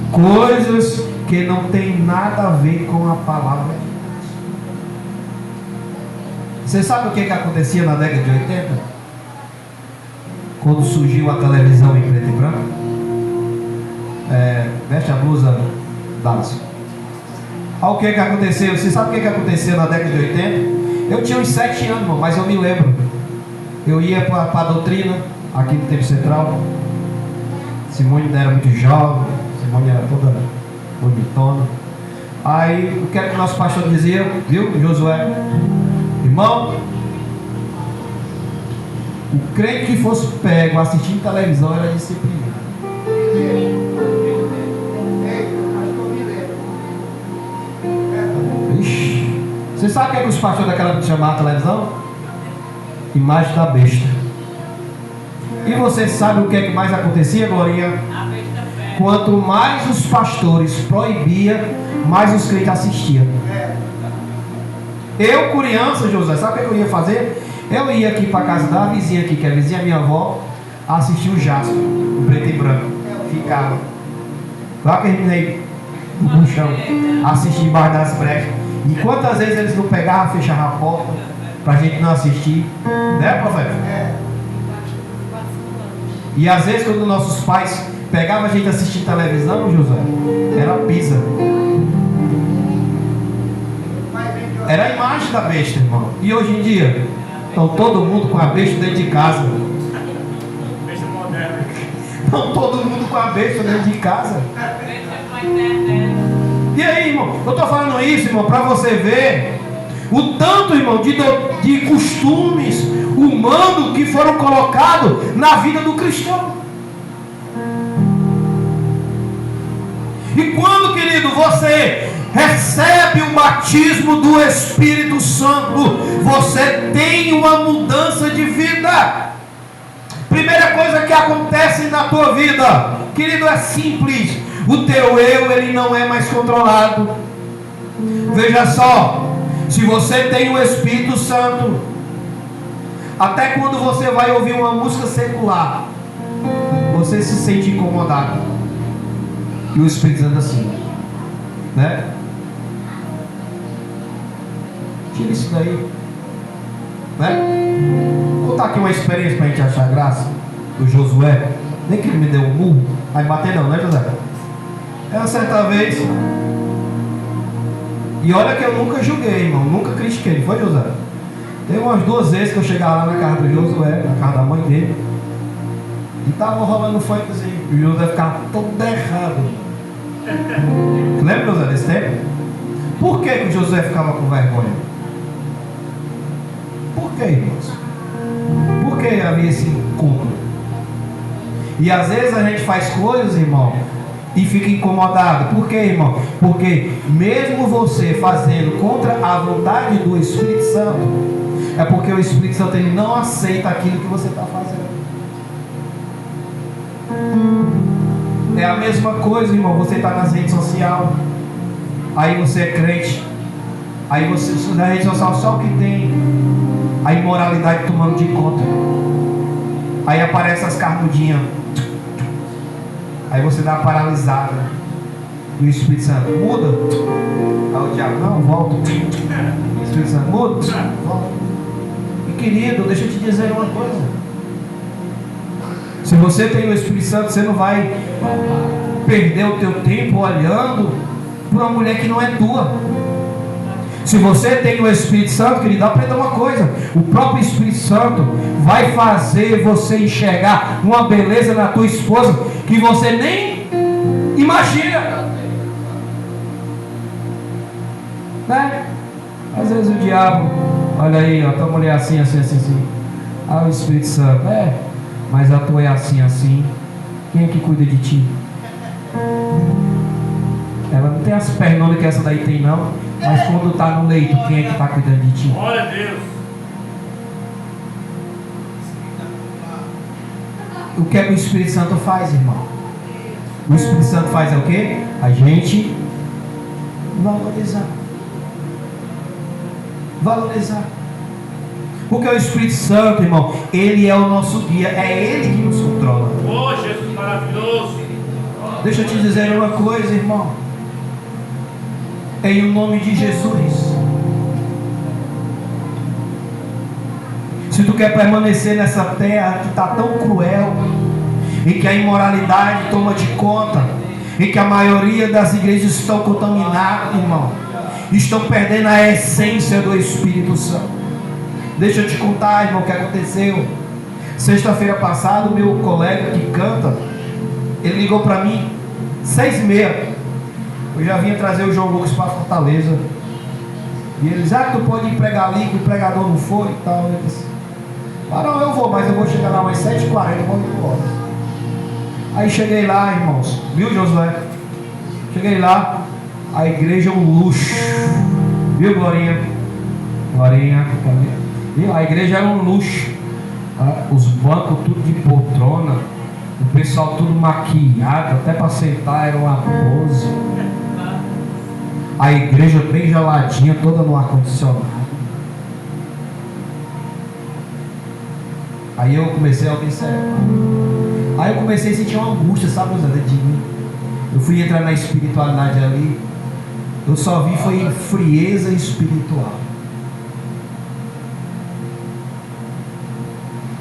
coisas que não tem nada a ver com a palavra de Deus. Você sabe o que acontecia na década de 80? Quando surgiu a televisão em preto e branco? Veste a blusa, Dallas. Olha o que aconteceu. Você sabe o que aconteceu na década de 80? Eu tinha uns 7 anos, irmão, mas eu me lembro. Eu ia para a doutrina, aqui no Tempo Central. Simone ainda era muito jovem. Simone era toda bonitona. Aí, o que o nosso pastor dizia? Viu, Josué? Irmão, o crente que fosse pego assistindo televisão era disciplinado. Você sabe o que os pastores daquela época chamavam a televisão? Imagem da besta. E você sabe o que é que mais acontecia, Glorinha? Quanto mais os pastores proibiam, mais os crentes assistiam. Eu, criança, José, sabe o que eu ia fazer? Eu ia aqui para casa da vizinha aqui, que é a vizinha minha avó, assistir o Jasper, o preto e branco. Ficava lá que a gente aí no chão, assistir embaixo das brechas. E quantas vezes eles não pegavam, fechavam a porta para a gente não assistir, né, profeta? E às vezes quando nossos pais pegavam a gente assistindo televisão, José, era pizza. Era a imagem da besta, irmão. E hoje em dia, estão todo mundo com a besta dentro de casa. Não todo mundo com a bênção dentro de casa. E aí, irmão? Eu estou falando isso, irmão, para você ver o tanto, irmão, de costumes humanos que foram colocados na vida do cristão. E quando, querido, você recebe o batismo do Espírito Santo, você tem uma mudança de vida. Primeira coisa que acontece na tua vida, querido, é simples. O teu eu, ele não é mais controlado. Veja só, se você tem o Espírito Santo, até quando você vai ouvir uma música secular, você se sente incomodado. E o Espírito Santo assim, né? Tira isso daí, né? Vou contar aqui uma experiência para a gente achar graça do Josué. Nem que ele me deu um murro, vai bater não, né, José? É uma certa vez. E olha que eu nunca julguei, irmão, nunca critiquei, não foi, José? Teve umas 2 vezes que eu chegava lá na casa do Josué, na casa da mãe dele, e tava rolando um funkzinho, e o José ficava todo errado. Lembra, José, desse tempo? Por que o José ficava com vergonha? Por que, irmãos? Por que havia esse encontro? E às vezes a gente faz coisas, irmão, e fica incomodado. Por quê, irmão? Porque mesmo você fazendo contra a vontade do Espírito Santo, é porque o Espírito Santo ele não aceita aquilo que você está fazendo. É a mesma coisa, irmão. Você está nas redes sociais, aí você é crente, aí você na rede social só o que tem a imoralidade tomando de conta. Aí aparece as carnudinhas, aí você dá uma paralisada. E o Espírito Santo muda. Aí o diabo, não, volta. O Espírito Santo muda, volta. E querido, deixa eu te dizer uma coisa. Se você tem o Espírito Santo, você não vai perder o teu tempo olhando para uma mulher que não é tua. Se você tem o Espírito Santo, querido, aprenda uma coisa: o próprio Espírito Santo vai fazer você enxergar uma beleza na tua esposa que você nem imagina, né? Às vezes o diabo, olha aí, ó, tua mulher assim, assim, assim, assim. Ah, o Espírito Santo, mas a tua é assim, assim. Quem é que cuida de ti? Ela não tem as pernonas que essa daí tem, não. Mas quando está no leito, quem é que está cuidando de ti? Glória a Deus. O que é que o Espírito Santo faz, irmão? O Espírito Santo faz é o quê? A gente valorizar. Valorizar. Porque o Espírito Santo, irmão, ele é o nosso guia. É ele que nos controla. Oh, Jesus maravilhoso. Deixa eu te dizer uma coisa, irmão. Em o nome de Jesus, se tu quer permanecer nessa terra que está tão cruel, em que a imoralidade toma de conta, em que a maioria das igrejas estão contaminadas, irmão, estão perdendo a essência do Espírito Santo. Deixa eu te contar, irmão, o que aconteceu. Sexta-feira passada, o meu colega que canta, ele ligou para mim 6h30. Eu já vinha trazer o João Lucas para Fortaleza. E ele disse, tu pode ir pregar ali, que o pregador não foi e tal. Eu disse, não, eu vou, mas eu vou chegar lá umas 7h40, vou embora. Aí cheguei lá, irmãos, viu, Josué? Cheguei lá, a igreja é um luxo. Viu, Glorinha? Glorinha, viu? A igreja era um luxo. Os bancos tudo de poltrona, o pessoal tudo maquiado, até para sentar era uma pose. A igreja bem geladinha, toda no ar-condicionado. Aí eu comecei a observar. Aí eu comecei a sentir uma angústia, sabe, dentro de mim. Eu fui entrar na espiritualidade ali. Eu só vi foi frieza espiritual.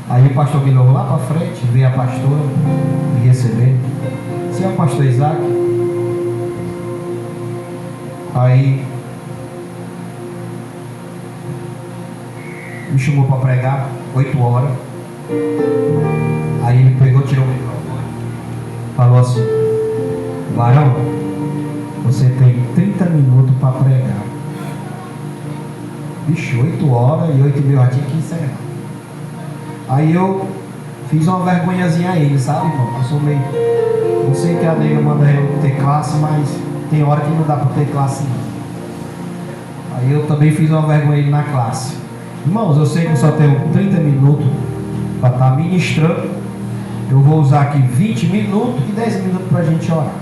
Aí o pastor me levou lá para frente, veio a pastora me receber. Você é o pastor Isaac? Aí me chamou para pregar, 8 horas. Aí ele pegou, tirou o microfone. falou assim: varão, você tem 30 minutos para pregar. Bicho, 8 horas e 8 mil já tinha que encerrar. Aí eu fiz uma vergonhazinha a ele, sabe, irmão? Eu sou meio. Eu sei que a nega manda eu ter classe, mas tem hora que não dá para ter classe não. Aí eu também fiz uma vergonha a ele na classe. Irmãos, eu sei que eu só tenho 30 minutos para estar ministrando. Eu vou usar aqui 20 minutos e 10 minutos para a gente orar.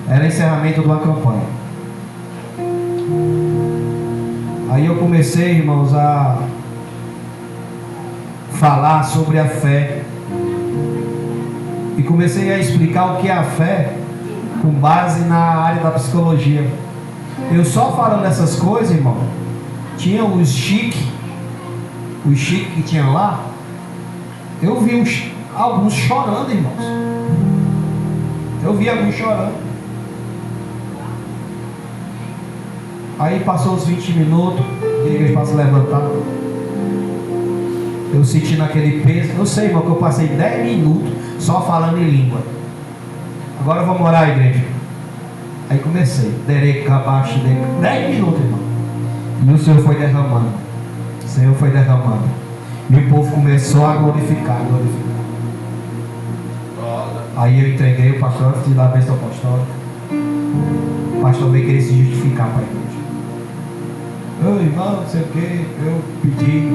Era encerramento de uma campanha. Aí eu comecei, irmãos, a falar sobre a fé. E comecei a explicar o que é a fé com base na área da psicologia. Eu só falando essas coisas, irmão, tinha os chiques que tinha lá. Eu vi alguns chorando, irmãos. Eu vi alguns chorando. Aí passou os 20 minutos, a igreja para se levantar. Eu senti naquele peso. Eu sei, irmão, que eu passei 10 minutos só falando em língua. Agora vamos orar, igreja. Aí comecei. 10 minutos, irmão. E o Senhor foi derramando. O Senhor foi derramando. E o povo começou a glorificar. Aí eu entreguei o pastor, fiz lá a bênção apostólica. O pastor veio querer se justificar para a igreja. Ô irmão, não sei o que, eu pedi,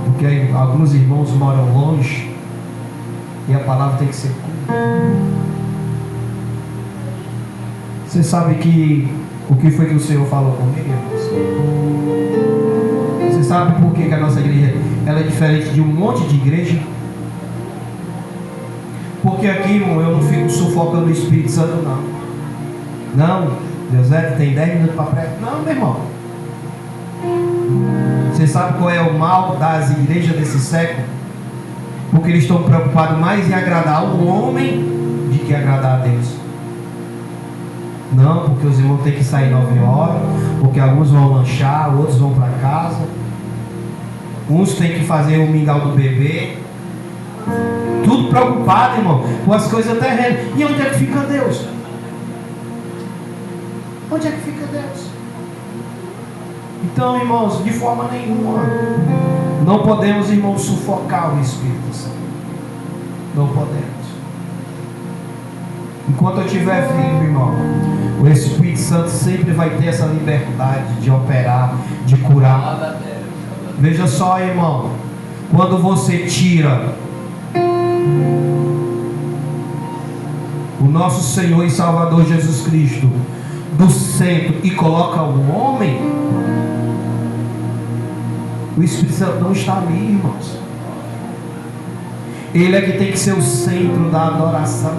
porque alguns irmãos moram longe e a palavra tem que ser cumprida. Você sabe que o que foi que o Senhor falou comigo, irmãos? Você sabe por que a nossa igreja ela é diferente de um monte de igreja? Porque aqui, irmão, eu não fico sufocando o Espírito Santo, não. Não, Deus tem 10 minutos para pregar. Não, meu irmão. Você sabe qual é o mal das igrejas desse século? Porque eles estão preocupados mais em agradar o homem do que agradar a Deus. Não, porque os irmãos têm que sair 9 horas, porque alguns vão lanchar, outros vão para casa, uns têm que fazer o mingau do bebê. Tudo preocupado, irmão, com as coisas terrenas. E onde é que fica Deus? Onde é que fica Deus? Então, irmãos, de forma nenhuma não podemos, irmãos, sufocar o Espírito Santo. Não podemos. Enquanto eu estiver vivo, irmão, o Espírito Santo sempre vai ter essa liberdade de operar, de curar. Veja só, irmão, quando você tira o nosso Senhor e Salvador Jesus Cristo do centro e coloca o homem, o Espírito Santo não está ali, irmãos. Ele é que tem que ser o centro da adoração.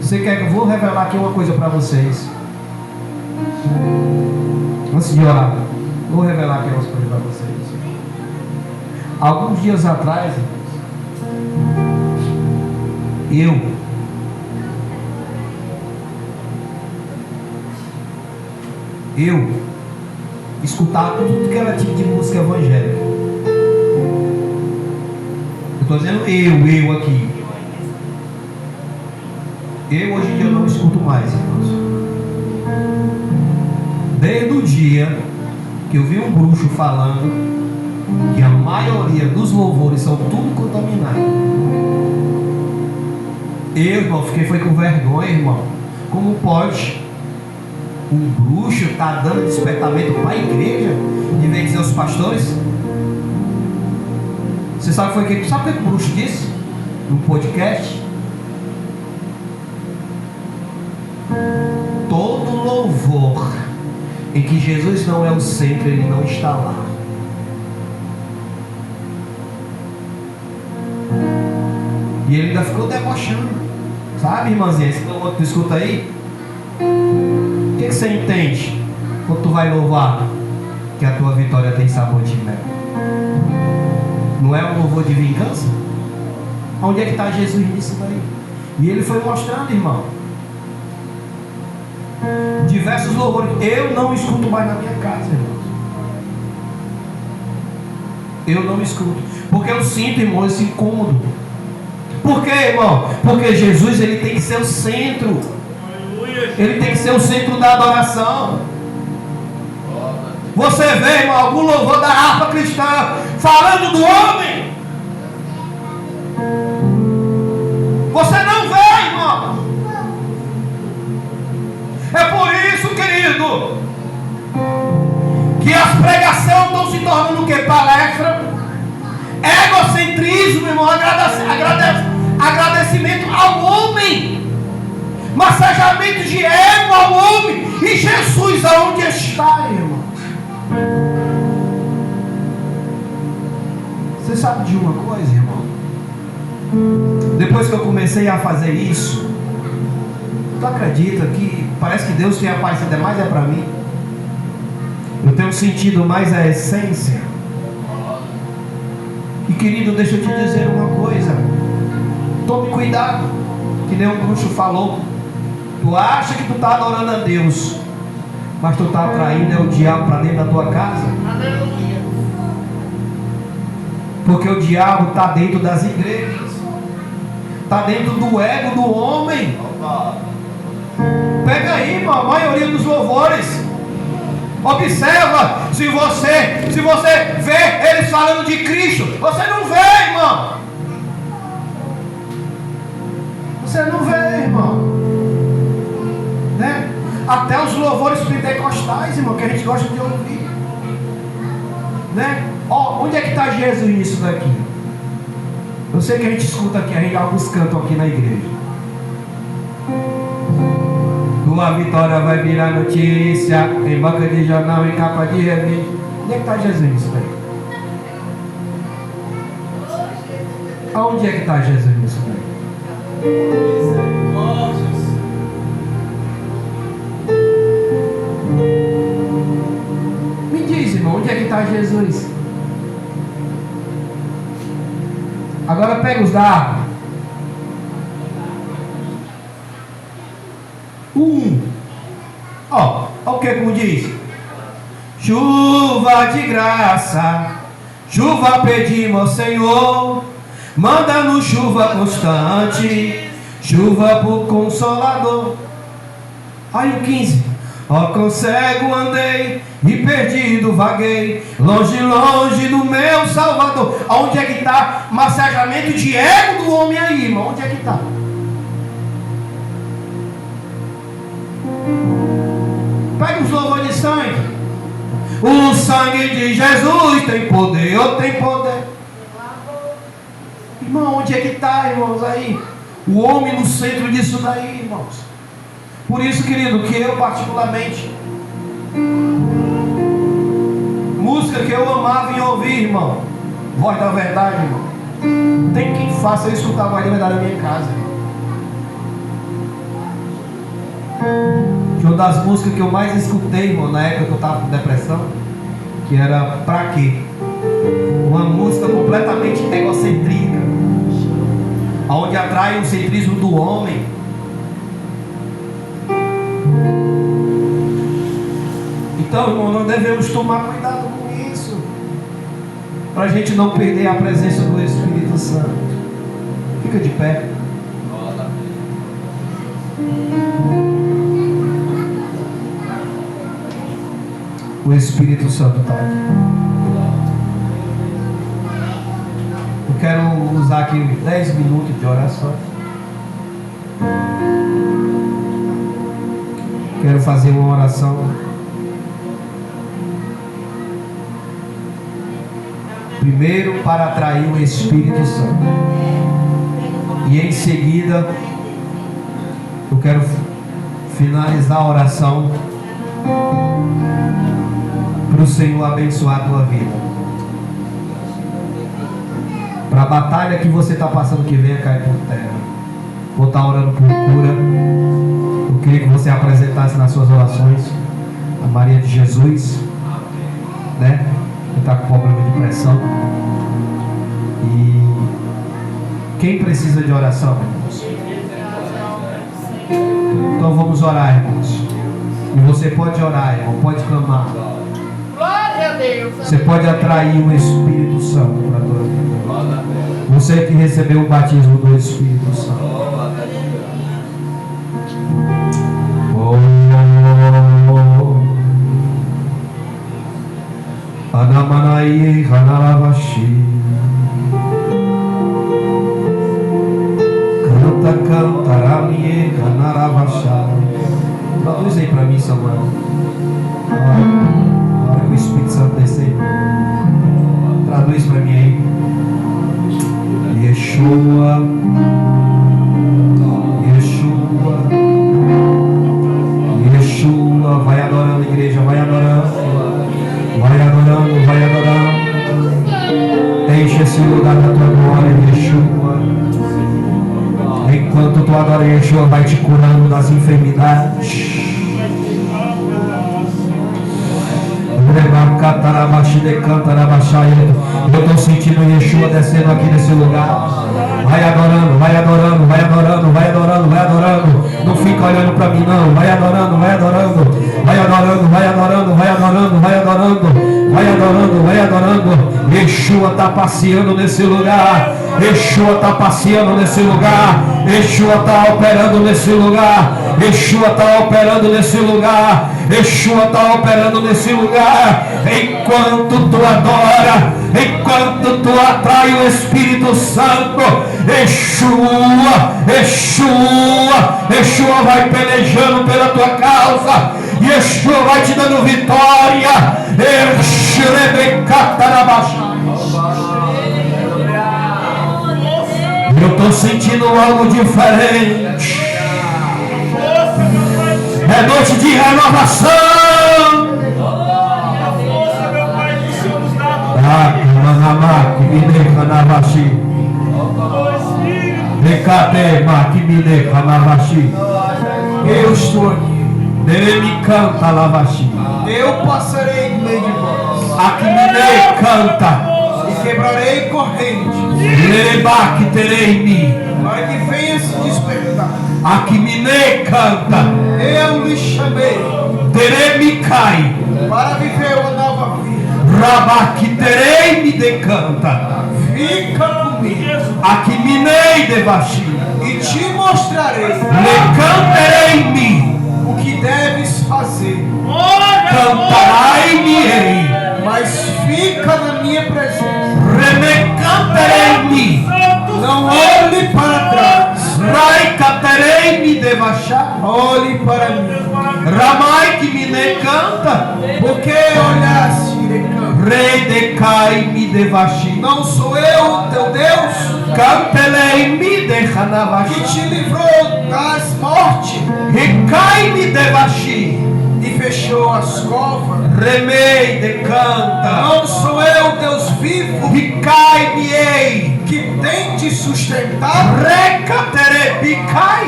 Você quer que eu vou revelar aqui uma coisa para vocês? Antes de orar, vou revelar aqui umas coisas para vocês. Alguns dias atrás, eu escutava tudo que era tipo de música evangélica. Eu estou dizendo eu aqui. Eu hoje em dia eu não escuto mais, irmãos. Desde o dia que eu vi um bruxo falando que a maioria dos louvores são tudo contaminados. Eu, irmão, foi com vergonha, irmão. Como pode um bruxo estar dando despertamento para a igreja em vez de dizer aos pastores? Você sabe o que o bruxo disse? No podcast? Todo louvor em que Jesus não é o centro, ele não está lá. E ele ainda ficou debochando. Sabe, irmãzinha, esse louvor que tu escuta aí? O que você entende quando tu vai louvar? Que a tua vitória tem sabor de mel. Não é um louvor de vingança? Onde é que está Jesus nisso daí? E ele foi mostrando, irmão, diversos louvores. Eu não escuto mais na minha casa, irmãos. Eu não escuto. Porque eu sinto, irmão, esse incômodo. quê, irmão? Porque Jesus, ele tem que ser o centro. Ele tem que ser o centro da adoração. Você vê, irmão, algum louvor da harpa cristã falando do homem? Você não vê, irmão. É por isso, querido, que as pregações estão se tornando o que? Palestra, egocentrismo, irmão, agradecimento ao homem, massajamento de ego ao homem. E Jesus aonde está, irmão? Você sabe de uma coisa, irmão? Depois que eu comecei a fazer isso, tu acredita que parece que Deus tem aparecido mais para mim? Eu tenho sentido mais a essência. E querido, deixa eu te dizer uma coisa. Tome cuidado, que nem o bruxo falou. Tu acha que tu está adorando a Deus, mas tu está atraindo o diabo para dentro da tua casa. Aleluia. Porque o diabo está dentro das igrejas, está dentro do ego do homem. Pega aí, irmão, a maioria dos louvores. Observa, se você vê eles falando de Cristo, você não vê, irmão. Você não vê, irmão, né? Até os louvores pentecostais, irmão, que a gente gosta de ouvir, né? Ó, onde é que está Jesus nisso daqui? Eu sei que a gente escuta aqui, a gente alguns cantam aqui na igreja. Tua vitória vai virar notícia em banca de jornal, em capa de revista. Onde é que está Jesus nisso daí? Aonde é que está Jesus nisso daí? Me diz, irmão, onde é que está Jesus? Agora pega os dados. Ó, o que como diz? Chuva de graça, chuva pedimos ao Senhor, manda-nos chuva constante, chuva por Consolador. Aí o 15. Ó, com cego andei e perdido vaguei, longe, longe do meu Salvador. Aonde é que está massajamento de ego do homem aí, irmão? Onde é que está? Pega os louvores de sangue. O sangue de Jesus tem poder, ou tem poder. Irmão, onde é que está, irmãos, aí? O homem no centro disso daí, irmãos. Por isso, querido, que eu particularmente, música que eu amava em ouvir, irmão, voz da verdade, irmão, tem quem faça eu escutar a voz da verdade na minha casa, irmão. Uma das músicas que eu mais escutei, irmão, na época que eu estava com depressão, que era Pra Quê? Uma música completamente egocêntrica, onde atrai o centrismo do homem. Então, irmão, nós devemos tomar cuidado com isso, para a gente não perder a presença do Espírito Santo. Fica de pé. O Espírito Santo está aqui. Eu quero usar aqui 10 minutos de oração. Quero fazer uma oração primeiro para atrair o Espírito Santo, e em seguida eu quero finalizar a oração para o Senhor abençoar a tua vida, para a batalha que você está passando que venha cair por terra. Vou estar orando por cura. Eu queria que você apresentasse nas suas orações a Maria de Jesus, né? Que está com problema de pressão. E quem precisa de oração, irmãos? Então vamos orar, irmãos. E você pode orar, irmão, pode clamar. Glória a Deus. Você pode atrair o Espírito Santo para a tua vida. Você que recebeu o batismo do Espírito Santo. Anamanai Hanalavashi. Canta, cantarami Hanaravashá. Traduz aí para mim, Samuel. Na hora que o Espírito Santo descer. Traduz para mim aí. Yeshua, Yeshua, Yeshua. Vai adorando, igreja, vai adorando. Vai adorando, vai adorando. Enche esse lugar da tua glória, Yeshua. Enquanto tu adora, Yeshua vai te curando das enfermidades. Eu estou sentindo Yeshua descendo aqui nesse lugar. Vai adorando, vai adorando, vai adorando, vai adorando, vai adorando. Não fica olhando para mim não. Vai adorando, vai adorando. Vai adorando, vai adorando, vai adorando, vai adorando. Vai adorando, vai adorando. Yeshua está passeando nesse lugar. Yeshua está passeando nesse lugar. Yeshua está operando nesse lugar. Yeshua está operando nesse lugar. Yeshua está operando nesse lugar. Enquanto tu adora, enquanto tu atrai o Espírito Santo, Yeshua, Yeshua, Yeshua vai pelejando pela tua causa. Yeshua vai te dando vitória. Eu estou sentindo algo diferente. É noite de renovação. Eu estou aqui. Ele canta lavashi. Eu passarei no meio de vós. Aqui me canta. E quebrarei correntes. Lerebaque terei-me. Para que venha se despertar. Aqui me canta. Eu lhe chamei. Terei-me cai. Para viver uma nova vida. Rabaque terei-me decanta. Fica comigo. Aqui me devashi. E te mostrarei. Lecanterei-me. O que deves fazer. Cantarai-me-ei. Mas fica na minha presença. Remecanterei-me. Não olhe para trás. Raicaterei-me devachar. Olhe para mim. Ramai que me canta. Porque olhaste e decanta. Rei decai-me devashi. Não sou eu, teu Deus, Cantelei-me de que Hanavashi. te livrou das mortes Recai-me devashi. e fechou as covas. Remei decanta. Não sou eu, Deus vivo, Recai-me-ei. que tem te sustentado. Recaterebicai.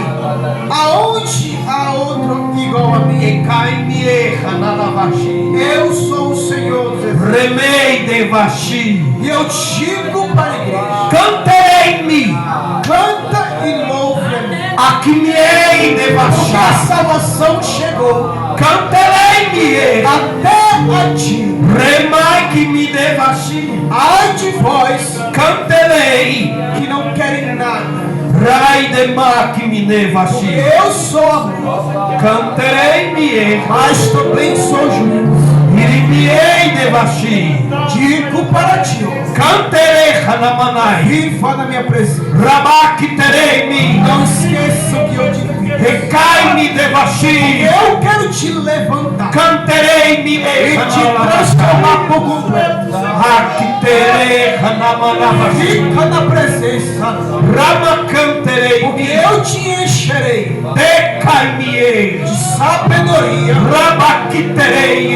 Aonde há outro igual a mim? Recai-me-ei. Hanavashi. Eu sou o Senhor dos Exércitos. Remei devashi. E eu digo para a igreja: Canterei-me. canta e louve a mim. Aqui-me-ei Porque a devachar. salvação chegou Canterei-me. até a ti. Remai que me devashi. Ai de vós Canterei. que não querem nada. Rai de mar que me devashi. Eu sou amor, Canterei-me. mas também sou justo. Irimiei devashi. Digo para ti: Canterei hanamanai. viva na minha presença. Rabaki terei-me. Não esqueça o que eu te fiz. Recai-me devashi. Eu quero te levantar Canterei-me. e te transformar por completo. Hakiterei hanamanabashi. Fica na presença, Rama porque canterei-me. eu te encherei Decai-me. de sabedoria Rabaki terei.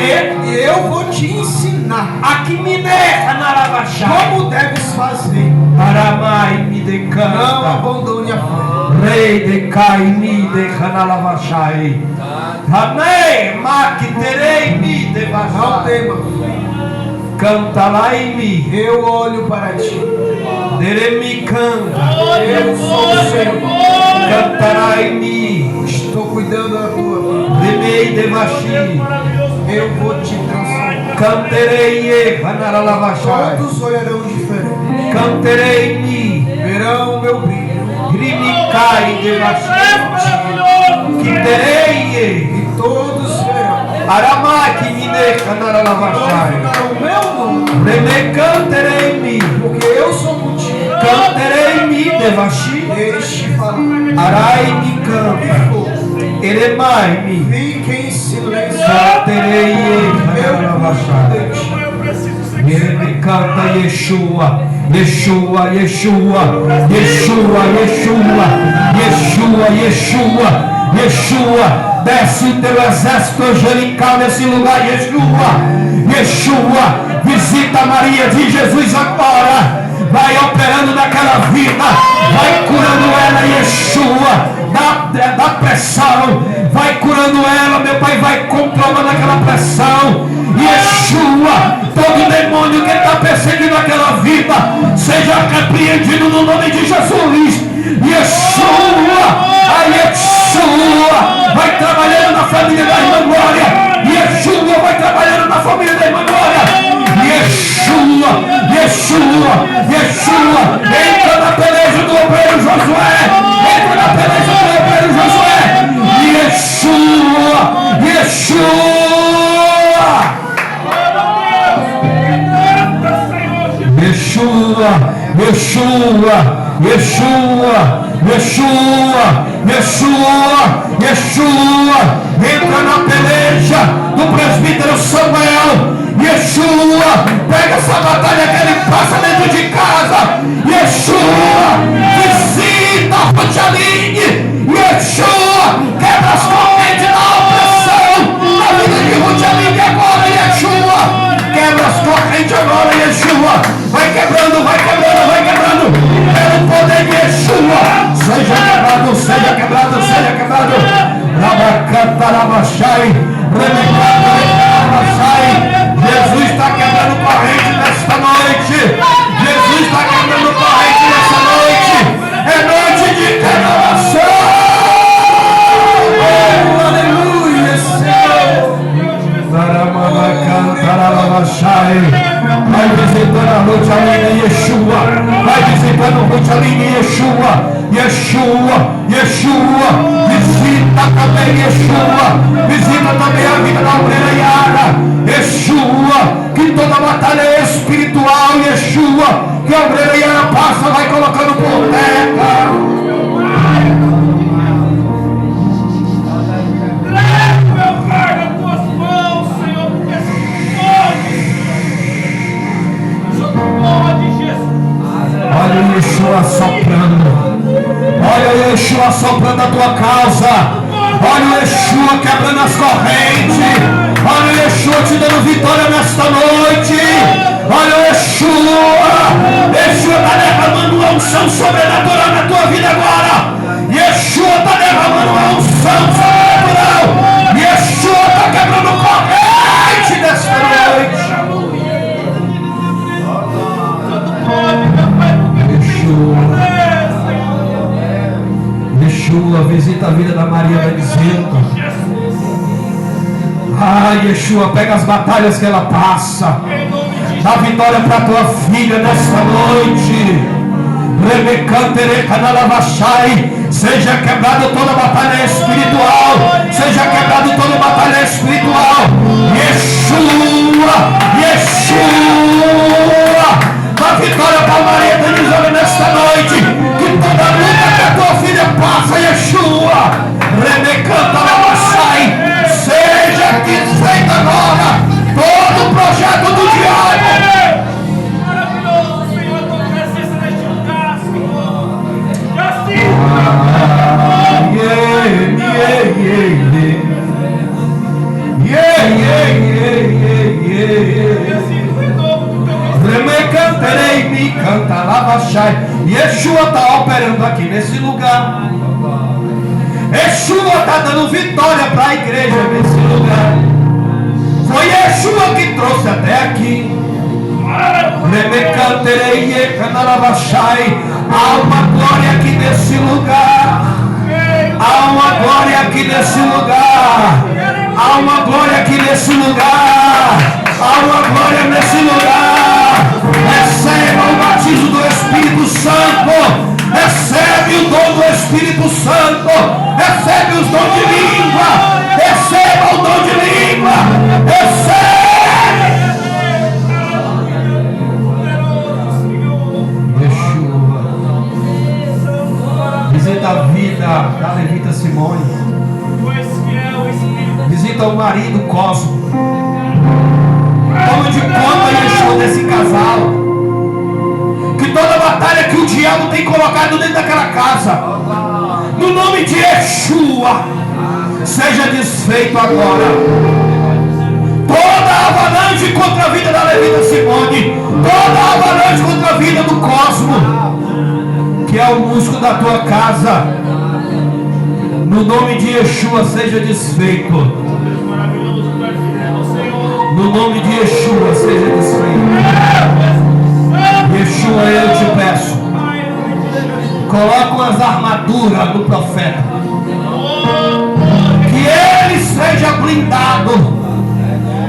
e eu vou te ensinar Aqui me hanarabashai. como deves fazer. Aramai me Não decanta. abandone a fé. Rei decai-me de hanalavashai. Hanei makiterei-me Não devashai. tema, Cantalai-me. eu olho para ti. Deremi canta. Eu sou o Senhor. Cantarai-me. Estou cuidando da tua vida. Remei devashi. Eu vou te transformar. canterei, canaralavachai. Todos olharão diferente. Canterei-me, Verão o meu brilho. grimicai de vachai. Quiterei, E todos verão. aramaki mine, canaralavachai. Glorificarão o meu nome. Reme canterei-me, Porque eu sou contigo. canterei-me de vachi. Deixe falar. Arai-me canta, eremai-me, Fique em silêncio. canterei, Eu canaralavachai. Eu preciso ser Ele canta Yeshua, Yeshua, Yeshua, Yeshua, Yeshua, Yeshua, Yeshua, Yeshua. Desce o teu exército angelical nesse lugar, Yeshua, Yeshua. Visita Maria de Jesus agora. Vai operando naquela vida, vai curando ela, Yeshua, da pressão, vai curando ela, meu Pai, vai controlando aquela pressão, Yeshua. Todo demônio que está perseguindo aquela vida, seja repreendido no nome de Jesus, Yeshua, a Yeshua, vai trabalhando na família da irmã Glória, Yeshua vai trabalhando na família da irmã Glória, Yeshua, Yeshua, Yeshua, entra na peleja do obreiro Josué, entra na peleja do obreiro Josué, Yeshua, Yeshua, Yeshua, Yeshua, Yeshua, Yeshua, Yeshua, Yeshua, entra na peleja do presbítero Samuel, Yeshua, pega essa batalha que ele passa dentro de casa, Yeshua, visita a Ruth-Aline, Yeshua, quebra as correntes da opressão na vida de Ruth-Aline agora, Yeshua, quebra as correntes agora, Yeshua, vai quebrando, vai quebrando, vai quebrando, pelo poder de Yeshua, seja quebrado, seja quebrado, seja quebrado, Rabacantarabachai, Rabacantarabachai. Jesus está quebrando corrente nesta noite. Jesus está quebrando corrente nessa noite. É noite de renovação. Aleluia, Senhor. Vai visitando a Ruth-Aline, Yeshua. Vai visitando a Ruth-Aline, Yeshua. Yeshua, Yeshua. Visita também, Yeshua. Visita também a vida da obreira Yara. Yeshua, que toda batalha é espiritual, Yeshua, que a obreira Yara passa, vai colocando por terra. Leve meu pai nas tuas mãos, Senhor, porque só pode, Jesus. Olha o Yeshua soprando. Olha o Yeshua soprando a tua causa. Olha o Yeshua quebrando as correntes. Olha o Yeshua te dando vitória nesta noite. Olha o Yeshua. Yeshua está derramando uma unção sobrenatural na tua vida agora. Yeshua está derramando uma unção sobrenatural. Yeshua está quebrando corrente nesta noite. Yeshua. Yeshua, visita a vida da Maria Benizeta. Ah, Yeshua, pega as batalhas que ela passa. Dá vitória para tua filha nesta noite. Seja quebrado toda batalha espiritual. Seja quebrado toda batalha espiritual. Yeshua, Yeshua. Dá vitória para Maria Denise nesta noite. Que toda luta que a tua filha passa, Yeshua. Rebecanta Lavassai. Seja desfeito agora todo o projeto do diabo. Maravilhoso, Senhor, a tua presença neste lugar, Senhor. E assim, e assim no renovo do teu Me canta Lavachai. Yeshua está operando aqui nesse lugar. Yeshua está dando vitória para a igreja nesse lugar. Foi Yeshua que trouxe até aqui. Há uma glória aqui nesse lugar. Há uma glória aqui nesse lugar. Há uma glória aqui nesse lugar. Há uma Espírito Santo, recebe os dons de língua, receba o dom de língua, recebe. Yeshua, visita a vida da levita Simone, visita o marido Cosmo, toma de conta, Yeshua, desse casal, que toda batalha que o diabo tem colocado dentro daquela casa, no nome de Yeshua, seja desfeito agora. Toda avalanche contra a vida da levita Simone, toda avalanche contra a vida do Cosmo, que é o músculo da tua casa, no nome de Yeshua seja desfeito. No nome de Yeshua seja desfeito. Yeshua, eu te peço, coloca umas armaduras do profeta, que ele seja blindado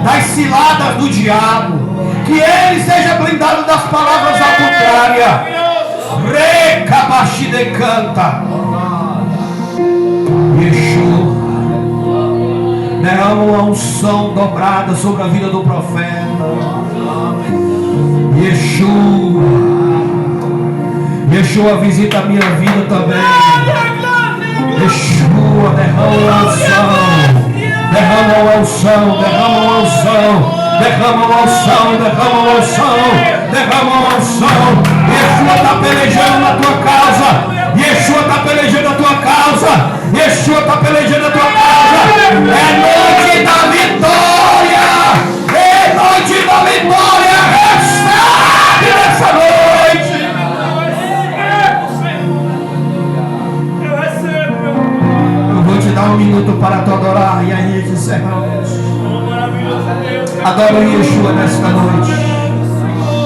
das ciladas do diabo, que ele seja blindado das palavras ao contrário. Recabaxi de canta. Yeshua, derrama uma unção dobrada sobre a vida do profeta. Yeshua, visita a minha vida também. Yeshua, derrama uma unção, derrama uma unção, derrama uma unção, derrama uma unção, derrama uma unção, derrama uma unção. Yeshua está pelejando na tua causa. Yeshua está pelejando a tua causa. Yeshua está pelejando a tua causa. É noite da vitória. É noite da vitória. Recebe nessa noite. Eu vou te dar um minuto para te adorar e aí encerramos. Adore Yeshua nesta noite.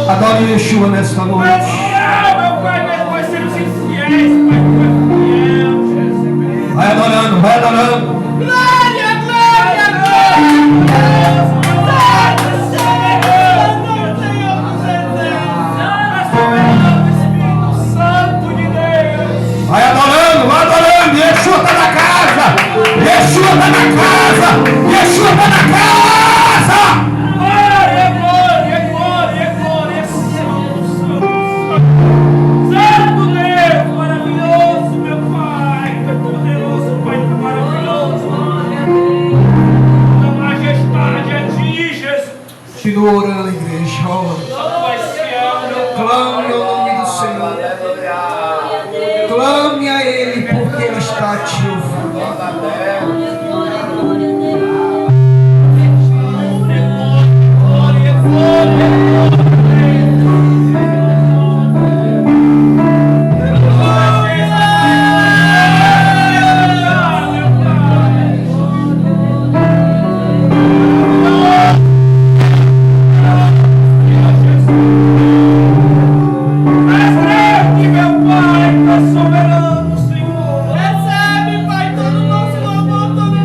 Adore Yeshua nesta noite. Vai adorando, vai adorando. Glória, glória, glória. Vai adorando, vai adorando. Yeshua está na casa. Yeshua está na casa. Yeshua está na casa. Glória, glória, glória, glória. Santo Deus, maravilhoso, meu Pai. Poderoso, Pai maravilhoso. A majestade é de Jesus. Continua orando, igreja. Ora. Pai fiel, meu Clame ao nome do Senhor. Clame a Ele, porque Ele está ativo. glória, glória. Recebe, meu Pai, tá soberano, Senhor. Recebe, Pai, todo o nosso louvor, todo o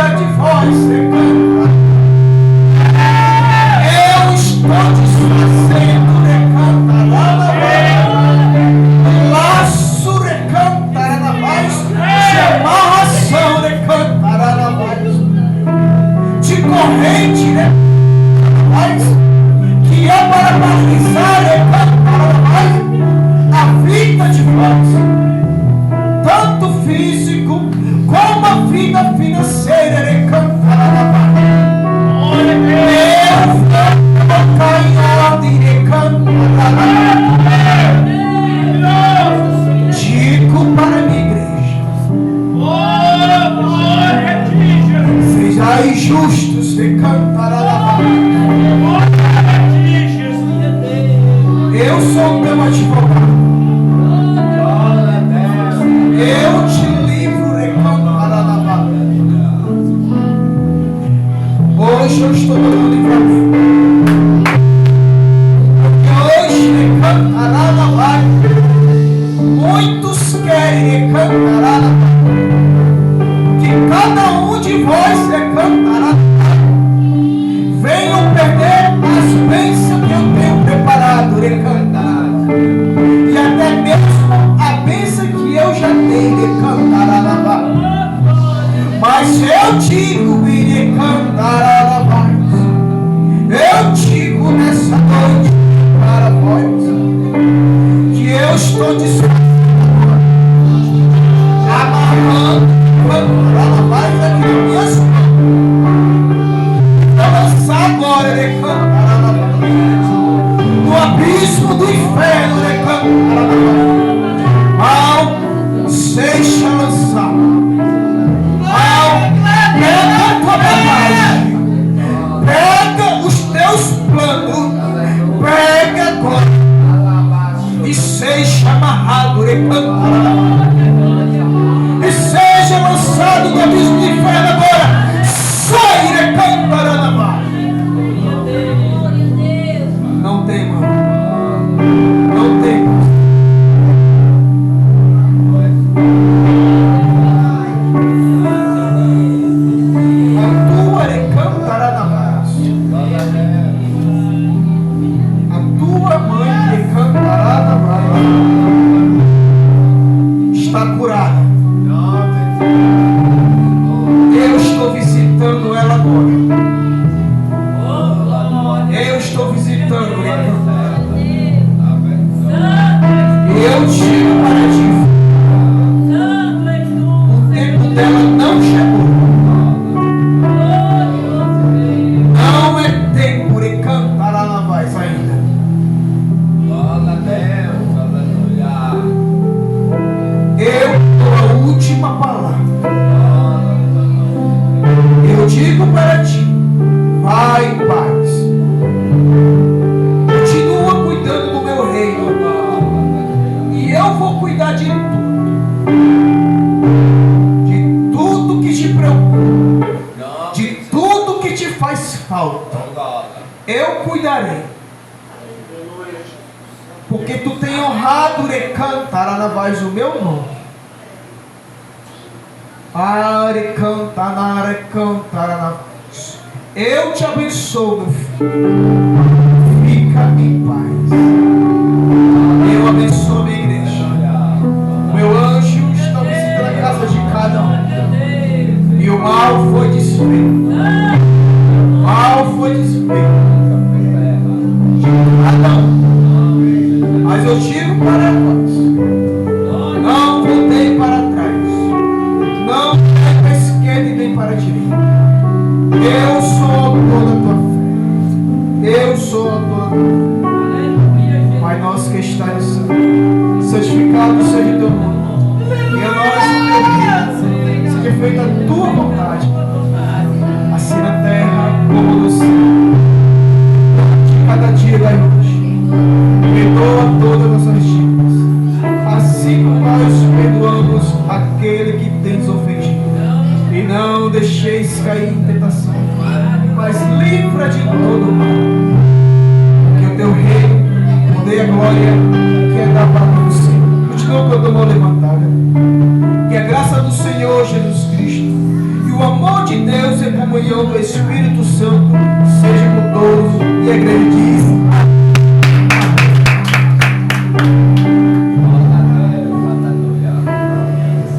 vida de vós recanta. Eu estou desfazendo recanta. Laço recanta na voz. De amarração recanta na voz. De corrente recanta na voz. Que é para paralisar recanta na voz. A vida de vós. Tanto físico como a vida financeira recantará na paz. Eu vou colocar em ordem recantará. Digo para a minha igreja: sejais justos, recantará na paz. Eu sou o teu advogado. Eu te livro, recantará na paz. Hoje eu estou dando livramento. Porque hoje recantará na paz. Muitos querem recantará na paz. Que cada um de vós recantará. Venham perder as bênçãos que eu tenho preparado, recantará. E até mesmo a bênção que eu já dei, recantará na paz. Mas eu digo e recantará na paz. Eu digo nessa noite para vós que eu estou amarrando, recantará na paz aqui nas minhas mãos. Vou lançar agora, recantará na paz. No abismo do inferno, recantará na paz. Mal seja lançado. Pega a tua bagagem, pega os teus planos, pega agora e seja amarrado, e seja lançado no abismo do inferno agora. Sai, não tem mão, não tem mão. Está curada. Eu estou visitando ela agora. Eu estou visitando ela. Eu digo para ti: o tempo dela não chegou. Não é tempo de cantar na voz ainda. Eu dou a última palavra. Eu digo para ti: vai em paz. Continua cuidando do meu reino. E eu vou cuidar de tudo. De tudo que te preocupa. De tudo que te faz falta. Eu cuidarei. Porque tu tem honrado recantará na voz o meu nome. Recantará na voz. Eu te abençoo, meu filho. Fica em paz. Eu abençoo a minha igreja. O meu anjo está visitando a casa de cada um. E o mal foi desfeito. O mal foi desfeito. De cada um. Mas eu digo para vós: não voltei para trás, não voltei para a esquerda e nem para a direita. Eu sou o autor da tua fé. Eu sou o autor da tua fé. Pai nosso que estás no céu, santificado seja o teu nome. E a nós o teu reino, seja feita a tua vontade, assim na terra como no céu. De cada dia da hoje. Perdoa todas as nossas dívidas, assim como nós perdoamos aquele que tens ofendido. E não deixeis cair em tentação, mas livra de todo mal. Que o teu reino, o poder e a glória que é da palavra do Senhor. Continua com a tua mão levantada. Que a graça do Senhor Jesus Cristo e o o amor de Deus e a comunhão do Espírito Santo